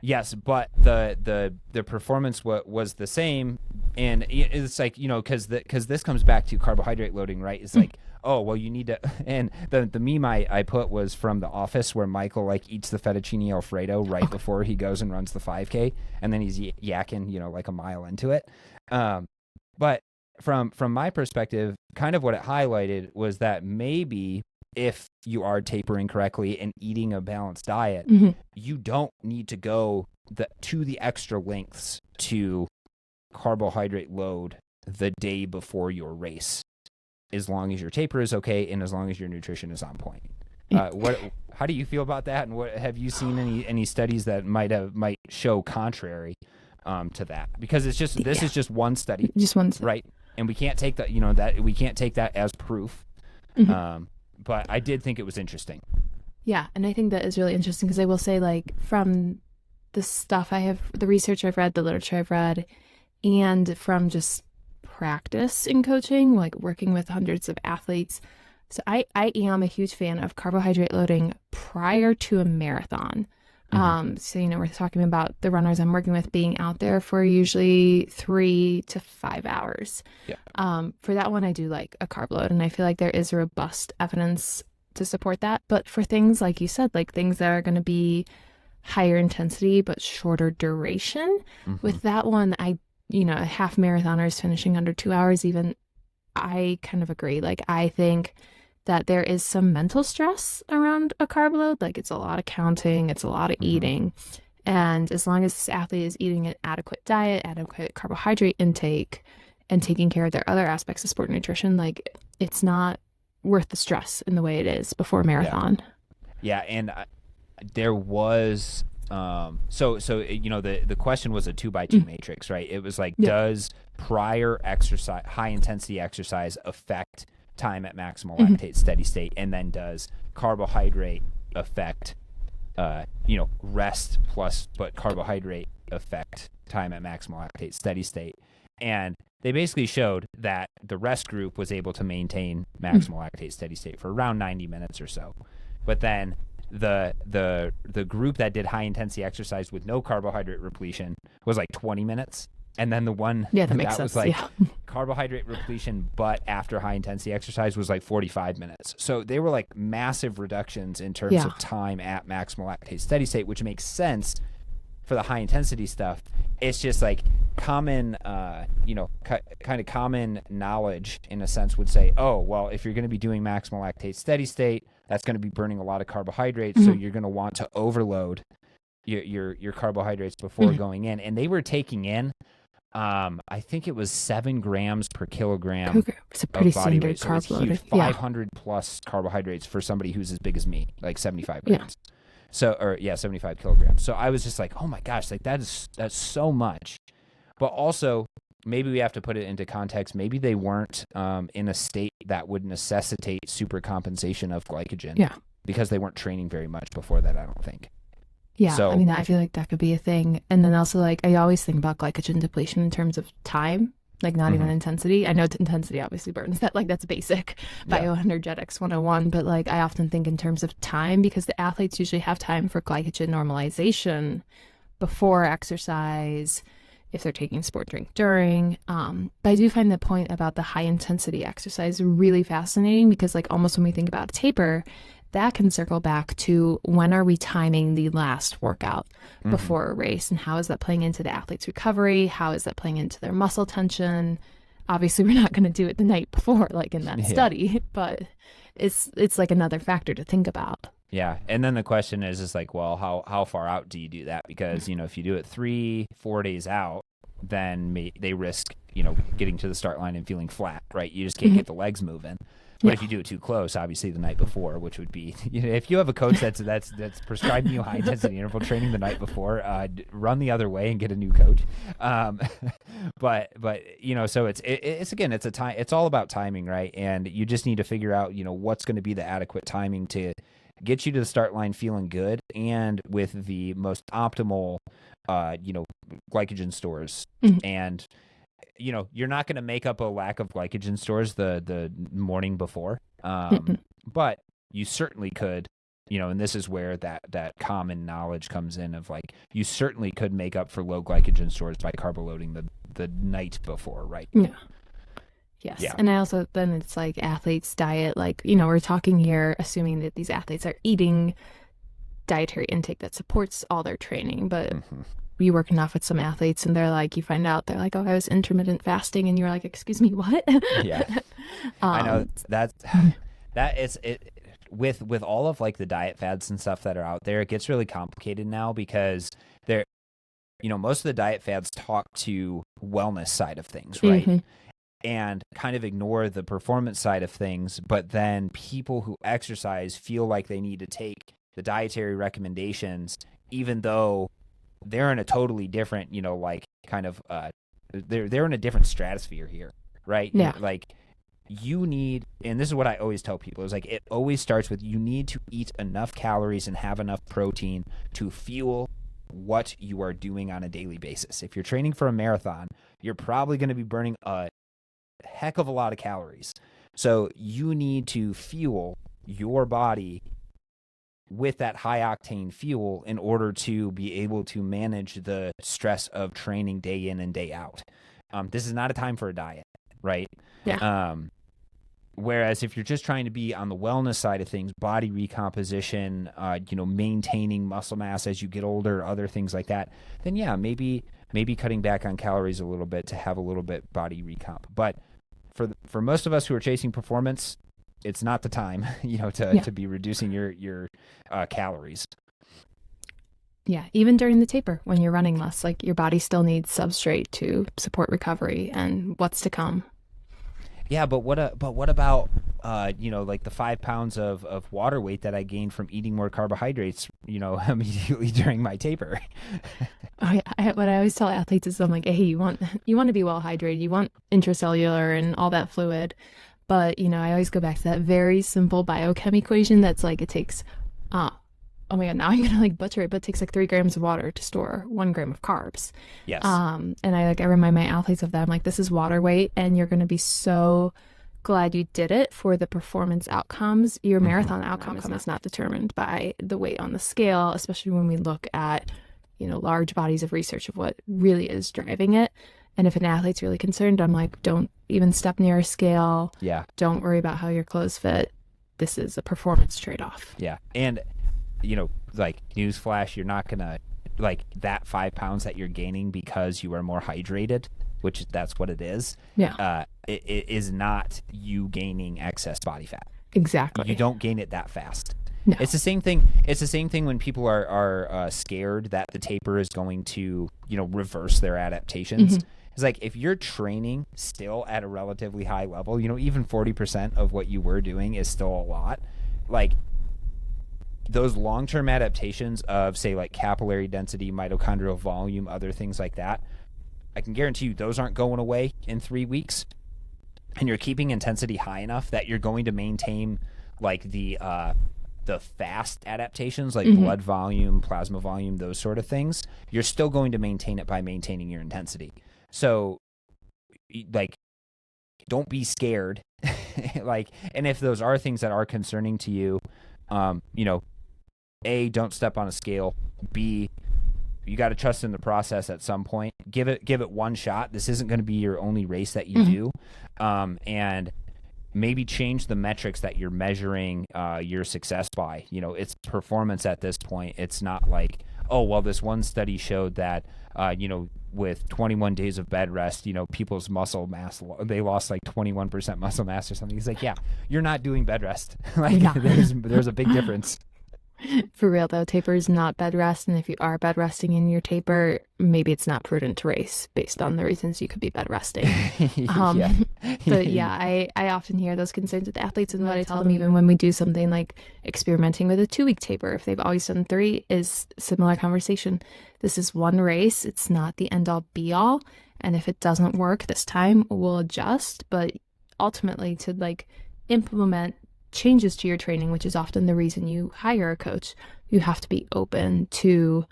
Yes, but the performance was the same, and it's like, because this comes back to carbohydrate loading, right? It's like, oh, well, you need to, and the meme I put was from The Office, where Michael like eats the fettuccine Alfredo right before he goes and runs the 5K, and then he's yakking, like a mile into it. But from my perspective, kind of what it highlighted was that maybe if you are tapering correctly and eating a balanced diet, you don't need to go to the extra lengths to carbohydrate load the day before your race, as long as your taper is okay and as long as your nutrition is on point. How do you feel about that? And what have you seen any studies that might show contrary to that? Because it's just this is just one study, right? And we can't take that as proof. But I did think it was interesting. Yeah, and I think that is really interesting because I will say, like, from the stuff the research I've read, the literature I've read, and from just practice in coaching, like working with hundreds of athletes. So I am a huge fan of carbohydrate loading prior to a marathon. So, we're talking about the runners I'm working with being out there for usually 3 to 5 hours. Yeah. For that one, I do like a carb load, and I feel like there is robust evidence to support that. But for things like you said, like things that are going to be higher intensity but shorter duration, with that one, a half marathoners finishing under 2 hours, even, I kind of agree. Like, I think that there is some mental stress around a carb load. Like, it's a lot of counting, it's a lot of eating. And as long as this athlete is eating an adequate diet, adequate carbohydrate intake, and taking care of their other aspects of sport nutrition, like, it's not worth the stress in the way it is before a marathon. Yeah, and there was the question was a 2x2 matrix, right? It was like, does prior exercise, high intensity exercise, affect time at maximal lactate steady state, and then does carbohydrate affect rest plus but carbohydrate affect time at maximal lactate steady state? And they basically showed that the rest group was able to maintain maximal lactate steady state for around 90 minutes or so, but then the group that did high intensity exercise with no carbohydrate repletion was like 20 minutes. And then the one that was like carbohydrate repletion, but after high intensity exercise, was like 45 minutes. So they were like massive reductions in terms of time at maximal lactate steady state, which makes sense for the high intensity stuff. It's just like common, kind of common knowledge in a sense would say, oh, well, if you're going to be doing maximal lactate steady state, that's going to be burning a lot of carbohydrates. So you're going to want to overload your carbohydrates before going in. And they were taking in, I think it was 7 grams per kilogram it's a pretty of body standard weight. So carb it's huge, loading. 500 plus carbohydrates for somebody who's as big as me, like 75 grams. 75 kilograms. So I was just like, oh my gosh, like that's so much. But also, maybe we have to put it into context. Maybe they weren't in a state that would necessitate supercompensation of glycogen because they weren't training very much before that, I don't think. Yeah, so, I mean, I feel like that could be a thing. And then also, like, I always think about glycogen depletion in terms of time, like not even intensity. I know intensity obviously burns that, like, that's basic bioenergetics 101, but like I often think in terms of time, because the athletes usually have time for glycogen normalization before exercise, if they're taking sport drink during. But I do find the point about the high intensity exercise really fascinating, because like almost when we think about taper, that can circle back to when are we timing the last workout before a race, and how is that playing into the athlete's recovery? How is that playing into their muscle tension? Obviously, we're not going to do it the night before, like in that study, but it's like another factor to think about. Yeah, and then the question is like, well, how far out do you do that? Because if you do it 3-4 days out, then they risk getting to the start line and feeling flat, right? You just can't get the legs moving. But if you do it too close, obviously the night before, which would be, if you have a coach that's prescribing you high intensity interval training the night before, run the other way and get a new coach. But so it's again, it's all about timing, right? And you just need to figure out, what's going to be the adequate timing to get you to the start line feeling good and with the most optimal, glycogen stores. And you're not going to make up a lack of glycogen stores the morning before, but you certainly could, and this is where that common knowledge comes in of like, you certainly could make up for low glycogen stores by carbo loading the night before, right? Yeah. Yes. Yeah. And I also, then it's like athletes' diet, like, we're talking here, assuming that these athletes are eating dietary intake that supports all their training, but you work enough with some athletes and they're like, you find out they're like, oh, I was intermittent fasting, and you're like, excuse me, what? Yeah. I know that is it with all of like the diet fads and stuff that are out there. It gets really complicated now because they're, most of the diet fads talk to wellness side of things, right? Mm-hmm. And kind of ignore the performance side of things. But then people who exercise feel like they need to take the dietary recommendations, even though they're in a totally different, like kind of they're in a different stratosphere here, right? Yeah. Like you need, and this is what I always tell people, is like it always starts with you need to eat enough calories and have enough protein to fuel what you are doing on a daily basis. If you're training for a marathon, you're probably going to be burning a heck of a lot of calories. So you need to fuel your body with that high octane fuel in order to be able to manage the stress of training day in and day out. This is not a time for a diet, right? Yeah. Whereas if you're just trying to be on the wellness side of things, body recomposition, maintaining muscle mass as you get older, other things like that, then yeah, maybe cutting back on calories a little bit to have a little bit body recomp. But for most of us who are chasing performance, it's not the time, to be reducing your calories. Yeah, even during the taper, when you're running less, like your body still needs substrate to support recovery and what's to come. Yeah, but what about like the 5 pounds of water weight that I gained from eating more carbohydrates, immediately during my taper? Oh, yeah. What I always tell athletes is, I'm like, hey, you want to be well hydrated, you want intracellular and all that fluid, but I always go back to that very simple biochem equation that's like it takes, oh my god, now I'm gonna like butcher it, but it takes like 3 grams of water to store 1 gram of carbs. Yes. And I remind my athletes of that. I'm like, this is water weight, and you're gonna be so glad you did it for the performance outcomes. Your marathon outcome is not determined by the weight on the scale, especially when we look at large bodies of research of what really is driving it. And if an athlete's really concerned, I'm like, don't even step near a scale. Yeah. Don't worry about how your clothes fit. This is a performance trade-off. Yeah. And like newsflash, you're not gonna like that 5 pounds that you're gaining because you are more hydrated, which that's what it is. Yeah. It is not you gaining excess body fat. Exactly. You don't gain it that fast. No. It's the same thing. It's the same thing when people are scared that the taper is going to reverse their adaptations. Mm-hmm. It's like if you're training still at a relatively high level, even 40% of what you were doing is still a lot. Like those long-term adaptations of, say, like capillary density, mitochondrial volume, other things like that, I can guarantee you those aren't going away in 3 weeks. And you're keeping intensity high enough that you're going to maintain like the fast adaptations, like mm-hmm. blood volume, plasma volume, those sort of things. You're still going to maintain it by maintaining your intensity. So, like, don't be scared. Like, and if those are things that are concerning to you, A, don't step on a scale. B, you got to trust in the process at some point. Give it one shot. This isn't going to be your only race that you mm-hmm. do. And maybe change the metrics that you're measuring your success by. It's performance at this point. It's not like, oh, well, this one study showed that, with 21 days of bed rest, people's muscle mass, they lost like 21% muscle mass or something. It's like, yeah, you're not doing bed rest. Like yeah. there's a big difference. For real though, taper is not bed rest, and if you are bed resting in your taper, maybe it's not prudent to race based on the reasons you could be bed resting. Yeah. But yeah, I often hear those concerns with athletes, and what I tell them even when we do something like experimenting with a 2-week taper, if they've always done 3, is similar conversation. This is one race. It's not the end all be all. And if it doesn't work this time, we'll adjust. But ultimately to like implement changes to your training, which is often the reason you hire a coach, you have to be open to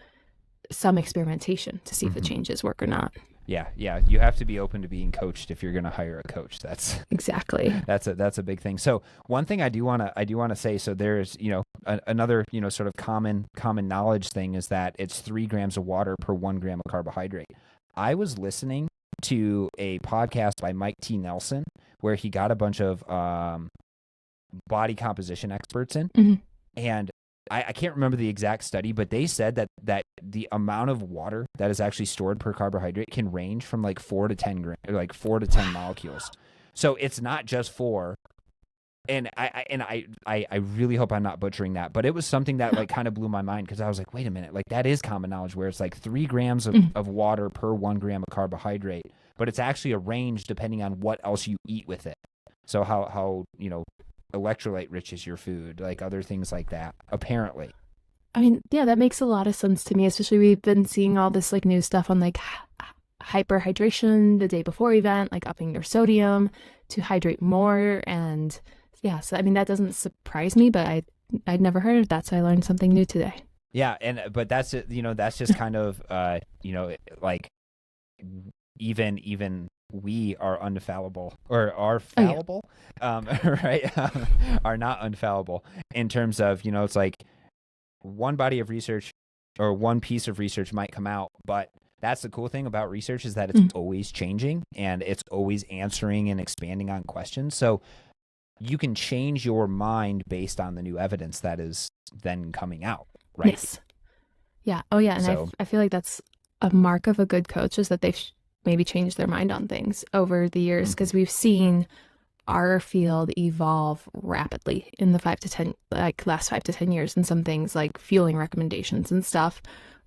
some experimentation to see if the changes work or not. Yeah. You have to be open to being coached if you're going to hire a coach. That's exactly that's a big thing. So one thing I do want to say. So there's another sort of common knowledge thing is that it's 3 grams of water per 1 gram of carbohydrate. I was listening to a podcast by Mike T. Nelson where he got a bunch of body composition experts in, mm-hmm. and I can't remember the exact study, but they said that the amount of water that is actually stored per carbohydrate can range from like 4 to 10 molecules. So it's not just 4. And I really hope I'm not butchering that, but it was something that like kind of blew my mind, because I was like, wait a minute, like that is common knowledge where it's like 3 grams of water per 1 gram of carbohydrate, but it's actually a range depending on what else you eat with it. So how electrolyte rich is your food, like other things like that, apparently. I mean, yeah, that makes a lot of sense to me, especially we've been seeing all this like new stuff on like hyperhydration the day before event, like upping your sodium to hydrate more. And yeah, so I mean, that doesn't surprise me, but I'd never heard of that. So I learned something new today. Yeah. But that's it, that's just kind of, like even we are unfallible, or are fallible, right? Are not unfallible in terms of, it's like one body of research or one piece of research might come out, but that's the cool thing about research, is that it's always changing and it's always answering and expanding on questions. So you can change your mind based on the new evidence that is then coming out, right? Yes. Yeah. Oh, yeah. And So, I feel like that's a mark of a good coach, is that they've maybe changed their mind on things over the years, because we've seen our field evolve rapidly in the last 5 to 10 years, and some things like fueling recommendations and stuff,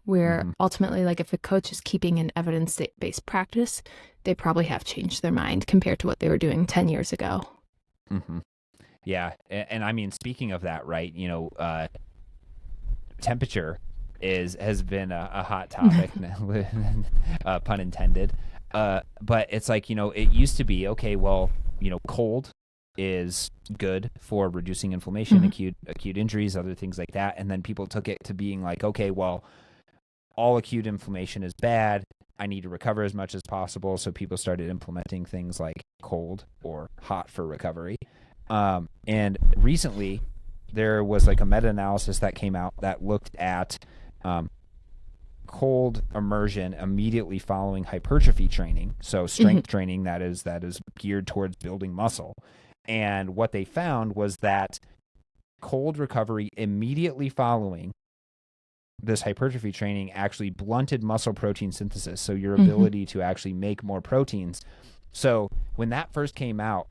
where ultimately, like if a coach is keeping an evidence-based practice, they probably have changed their mind compared to what they were doing 10 years ago. Yeah. And I mean, speaking of that, right, temperature has been a hot topic, pun intended. But it's like, it used to be, okay, well, cold is good for reducing inflammation, acute injuries, other things like that. And then people took it to being like, okay, well, all acute inflammation is bad. I need to recover as much as possible. So people started implementing things like cold or hot for recovery. And recently there was like a meta-analysis that came out that looked at cold immersion immediately following hypertrophy training, so strength training that is geared towards building muscle. And what they found was that cold recovery immediately following this hypertrophy training actually blunted muscle protein synthesis, so your ability to actually make more proteins. So when that first came out,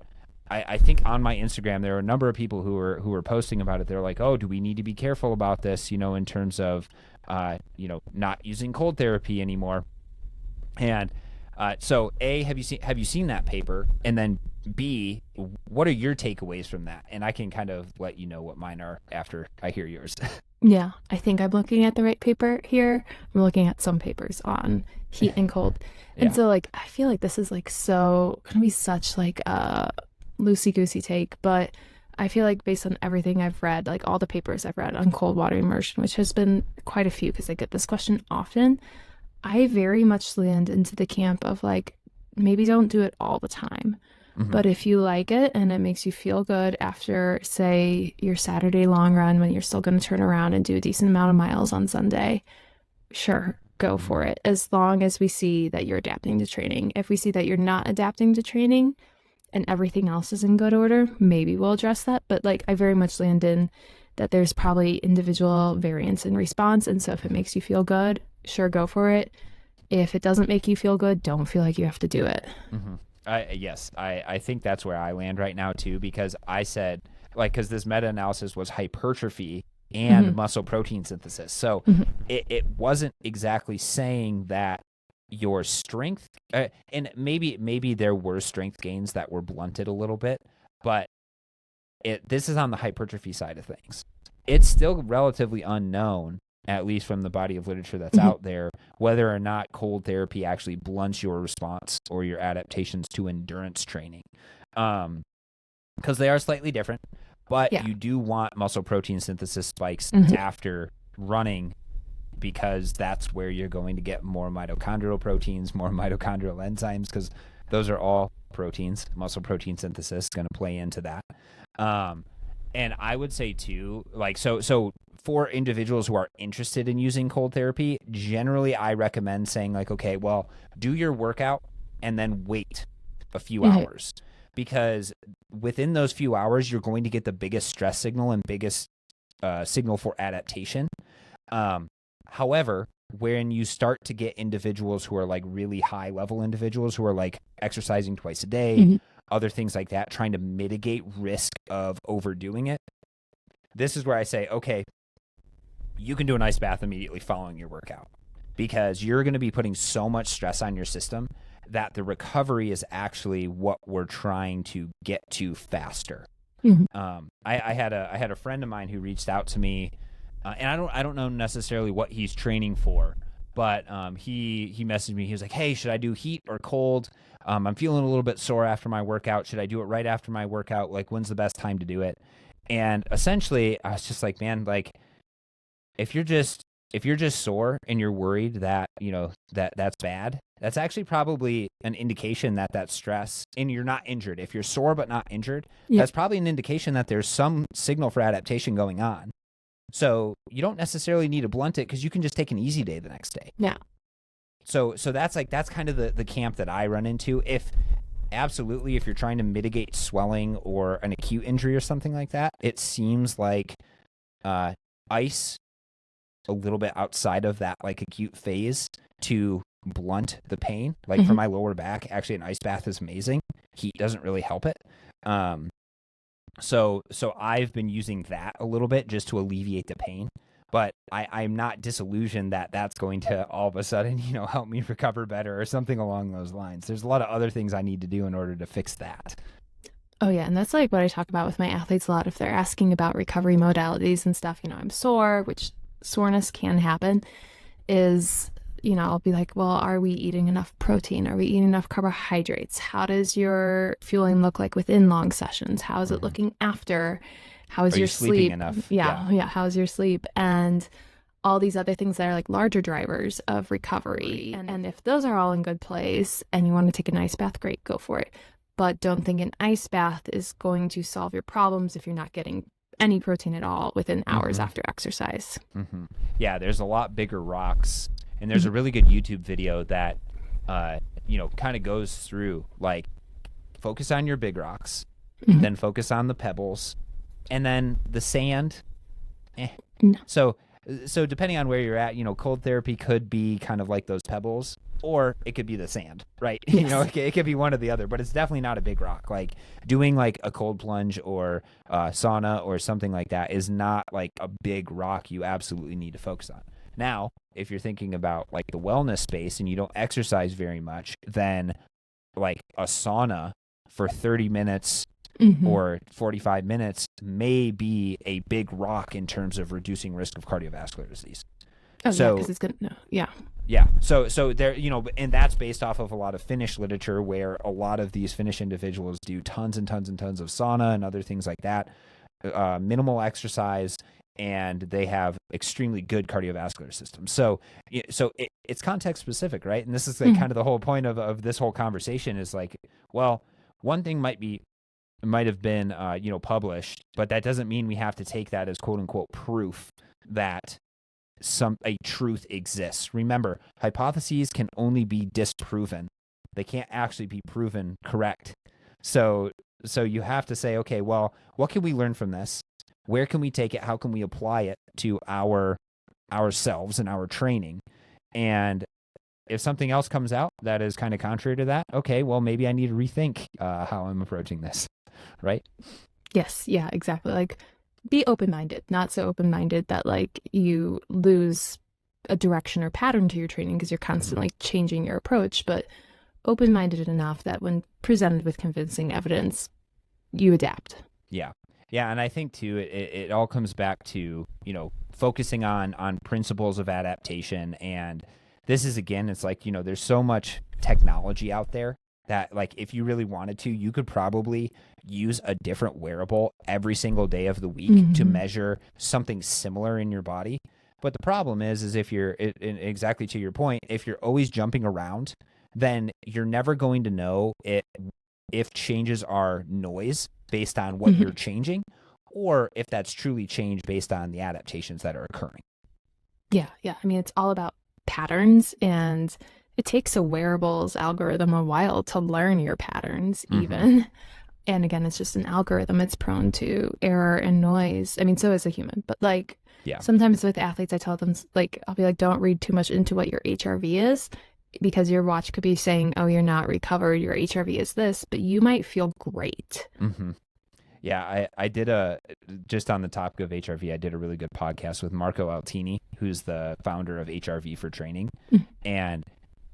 I think on my Instagram there were a number of people who were posting about it. They're like, oh, do we need to be careful about this, in terms of not using cold therapy anymore? And so A, have you seen that paper? And then B, what are your takeaways from that? And I can kind of let you know what mine are after I hear yours. Yeah, I think I'm looking at the right paper here. I'm looking at some papers on heat and cold. And so like, I feel like this is like gonna be such like a loosey-goosey take, but I feel like based on everything I've read, like all the papers I've read on cold water immersion, which has been quite a few because I get this question often, I very much land into the camp of like, maybe don't do it all the time. But if you like it and it makes you feel good after, say, your Saturday long run, when you're still going to turn around and do a decent amount of miles on Sunday, sure, go for it. As long as we see that you're adapting to training. If we see that you're not adapting to training and everything else is in good order, maybe we'll address that. But like, I very much land in that there's probably individual variance in response. And so if it makes you feel good, sure, go for it. If it doesn't make you feel good, don't feel like you have to do it. Yes, I think that's where I land right now too, because I said, like, because this meta-analysis was hypertrophy and muscle protein synthesis. So it wasn't exactly saying that your strength, and maybe there were strength gains that were blunted a little bit, but this is on the hypertrophy side of things. It's still relatively unknown, at least from the body of literature that's out there, whether or not cold therapy actually blunts your response or your adaptations to endurance training. Because they are slightly different, but you do want muscle protein synthesis spikes after running, because that's where you're going to get more mitochondrial proteins, more mitochondrial enzymes, because those are all proteins. Muscle protein synthesis is going to play into that. And I would say too, like, so for individuals who are interested in using cold therapy, generally I recommend saying like, okay, well, do your workout and then wait a few hours, because within those few hours, you're going to get the biggest stress signal and biggest signal for adaptation. However, when you start to get individuals who are like really high level individuals who are like exercising twice a day, other things like that, trying to mitigate risk of overdoing it, this is where I say, okay, you can do an ice bath immediately following your workout, because you're going to be putting so much stress on your system that the recovery is actually what we're trying to get to faster. I had a friend of mine who reached out to me, and I don't know necessarily what he's training for, but he messaged me. He was like, "Hey, should I do heat or cold? I'm feeling a little bit sore after my workout. Should I do it right after my workout? Like, when's the best time to do it?" And essentially, I was just like, man, like, if you're just sore and you're worried that, you know, that's bad, that's actually probably an indication that that's stress, and you're not injured. If you're sore but not injured, that's probably an indication that there's some signal for adaptation going on. So you don't necessarily need to blunt it, because you can just take an easy day the next day. Yeah. So that's kind of the camp that I run into. If you're trying to mitigate swelling or an acute injury or something like that, it seems like ice a little bit outside of that like acute phase to blunt the pain. Like for my lower back, actually an ice bath is amazing. Heat doesn't really help it. So I've been using that a little bit just to alleviate the pain, but I'm not disillusioned that that's going to all of a sudden, you know, help me recover better or something along those lines. There's a lot of other things I need to do in order to fix that. Oh yeah, and that's like what I talk about with my athletes a lot. If they're asking about recovery modalities and stuff, you know, I'm sore, which soreness can happen, is, you know, I'll be like, well, are we eating enough protein? Are we eating enough carbohydrates? How does your fueling look like within long sessions? How is it looking after? How is your sleep? Enough? Yeah. How's your sleep? And all these other things that are like larger drivers of recovery. And if those are all in good place and you want to take an ice bath, great, go for it. But don't think an ice bath is going to solve your problems if you're not getting any protein at all within hours after exercise. Yeah, there's a lot bigger rocks, and there's a really good YouTube video that you know, kind of goes through like focus on your big rocks, then focus on the pebbles, and then the sand. So depending on where you're at, you know, cold therapy could be kind of like those pebbles, or it could be the sand, right? Yes. You know, it could be one or the other, but it's definitely not a big rock. Like doing like a cold plunge or sauna or something like that is not like a big rock you absolutely need to focus on. Now, if you're thinking about like the wellness space and you don't exercise very much, then like a sauna for 30 minutes or 45 minutes may be a big rock in terms of reducing risk of cardiovascular disease. Oh, so, yeah, because it's going to, Yeah. So there, you know, and that's based off of a lot of Finnish literature where a lot of these Finnish individuals do tons and tons and tons of sauna and other things like that, minimal exercise, and they have extremely good cardiovascular systems. So it's context specific, right? And this is like kind of the whole point of this whole conversation is like, well, one thing might have been, you know, published, but that doesn't mean we have to take that as quote unquote proof that a truth exists. Remember, hypotheses can only be disproven. They can't actually be proven correct. So you have to say, okay, well, what can we learn from this? Where can we take it? How can we apply it to ourselves and our training? And if something else comes out that is kind of contrary to that, okay, well, maybe I need to rethink how I'm approaching this, right? Yes, yeah, exactly. Like, be open-minded, not so open-minded that like you lose a direction or pattern to your training because you're constantly changing your approach, but open-minded enough that when presented with convincing evidence, you adapt. Yeah. And I think too, it all comes back to, you know, focusing on principles of adaptation. And this is, again, it's like, you know, there's so much technology out there that like if you really wanted to, you could probably use a different wearable every single day of the week to measure something similar in your body. But the problem is if you're, exactly to your point, if you're always jumping around, then you're never going to know if changes are noise based on what you're changing, or if that's truly change based on the adaptations that are occurring. Yeah. I mean, it's all about patterns, and it takes a wearable's algorithm a while to learn your patterns even. And again, it's just an algorithm. It's prone to error and noise. I mean, so is a human, but like Yeah. sometimes with athletes, I tell them, like, I'll be like, don't read too much into what your HRV is, because your watch could be saying, oh, you're not recovered, your HRV is this, but you might feel great. Mm-hmm. Yeah, I did just on the topic of HRV, I did a really good podcast with Marco Altini, who's the founder of HRV for Training. And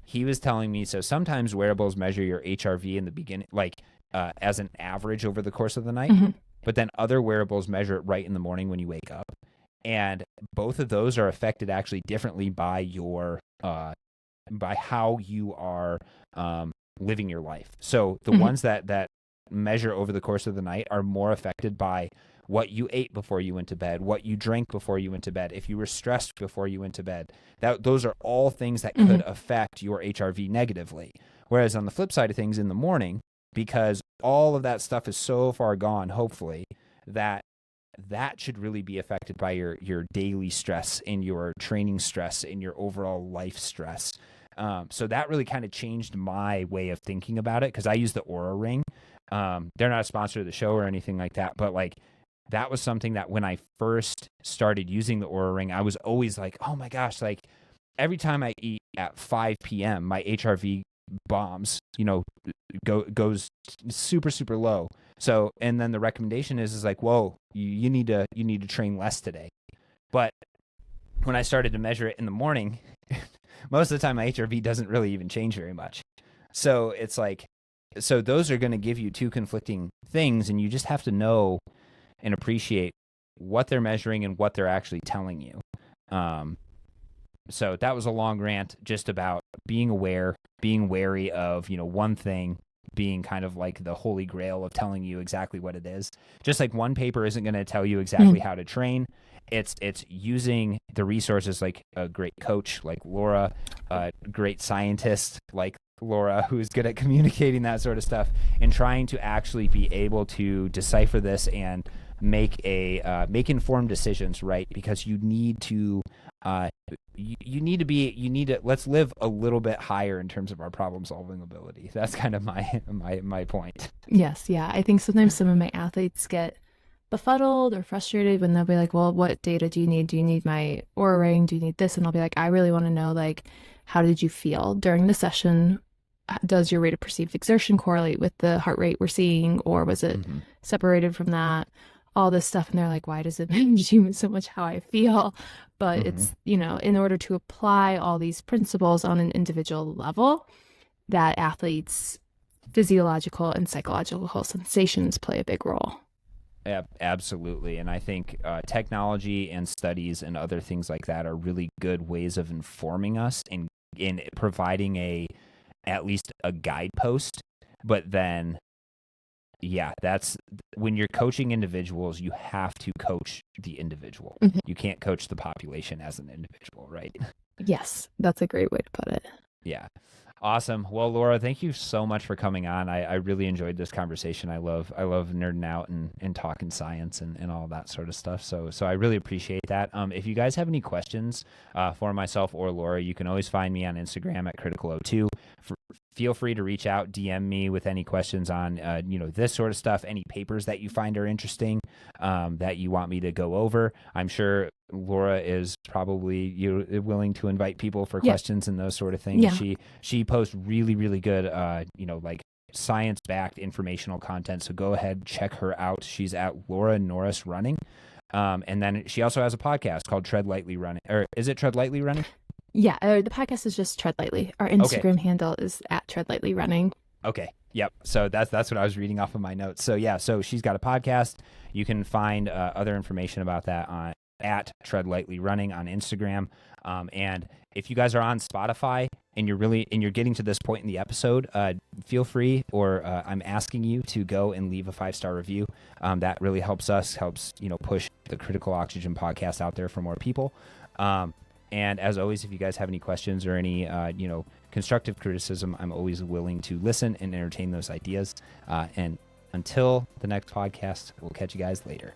he was telling me, so sometimes wearables measure your HRV in the beginning, like as an average over the course of the night, but then other wearables measure it right in the morning when you wake up. And both of those are affected actually differently by your, by how you are living your life. So the ones that measure over the course of the night are more affected by what you ate before you went to bed, what you drank before you went to bed, if you were stressed before you went to bed. Those are all things that could affect your HRV negatively. Whereas on the flip side of things in the morning, because all of that stuff is so far gone, hopefully, that should really be affected by your daily stress and your training stress and your overall life stress. So that really kind of changed my way of thinking about it, because I use the Oura Ring. They're not a sponsor of the show or anything like that, but like that was something that when I first started using the Oura Ring, I was always like, oh my gosh, like every time I eat at 5 p.m., my HRV bombs, goes super, super low. So, and then the recommendation is like, whoa, you need to train less today. But when I started to measure it in the morning, most of the time my HRV doesn't really even change very much. So it's like, so those are going to give you two conflicting things, and you just have to know and appreciate what they're measuring and what they're actually telling you. So that was a long rant just about being aware, being wary of, one thing being kind of like the holy grail of telling you exactly what it is. Just like one paper isn't going to tell you exactly how to train. It's using the resources like a great coach like Laura, a great scientist like Laura, who's good at communicating that sort of stuff, and trying to actually be able to decipher this and make informed decisions, right? Because you need to let's live a little bit higher in terms of our problem solving ability. That's kind of my point. Yes. Yeah. I think sometimes some of my athletes get befuddled or frustrated when they'll be like, well, what data do you need? Do you need my Oura Ring? Do you need this? And I'll be like, I really want to know, like, how did you feel during the session? Does your rate of perceived exertion correlate with the heart rate we're seeing, or was it separated from that? All this stuff. And they're like, why does it matter to you so much how I feel? But it's, in order to apply all these principles on an individual level, that athletes' physiological and psychological sensations play a big role. Yeah, absolutely. And I think technology and studies and other things like that are really good ways of informing us and in providing at least a guidepost. But then, yeah, that's when you're coaching individuals, you have to coach the individual. You can't coach the population as an individual, right? Yes, that's a great way to put it. Yeah. Awesome. Well, Laura, thank you so much for coming on. I really enjoyed this conversation. I love nerding out and talking science and all that sort of stuff. So I really appreciate that. If you guys have any questions for myself or Laura, you can always find me on Instagram at Critical02. Feel free to reach out, DM me with any questions on, this sort of stuff, any papers that you find are interesting that you want me to go over. I'm sure Laura is probably willing to invite people for questions and those sort of things. Yeah. She posts really, really good, like science-backed informational content. So go ahead, check her out. She's at Laura Norris Running. And then she also has a podcast called Tread Lightly Running. Or is it Tread Lightly Running? Yeah, the podcast is just Tread Lightly. Our Instagram handle is at Tread Lightly Running. Okay. Yep. So that's what I was reading off of my notes. So yeah, so she's got a podcast. You can find other information about that on at Tread Lightly Running on Instagram. And if you guys are on Spotify and you're getting to this point in the episode, feel free, or I'm asking you to go and leave a 5-star review. That really helps us, push the Critical Oxygen podcast out there for more people. And as always, if you guys have any questions or any, constructive criticism, I'm always willing to listen and entertain those ideas. And until the next podcast, we'll catch you guys later.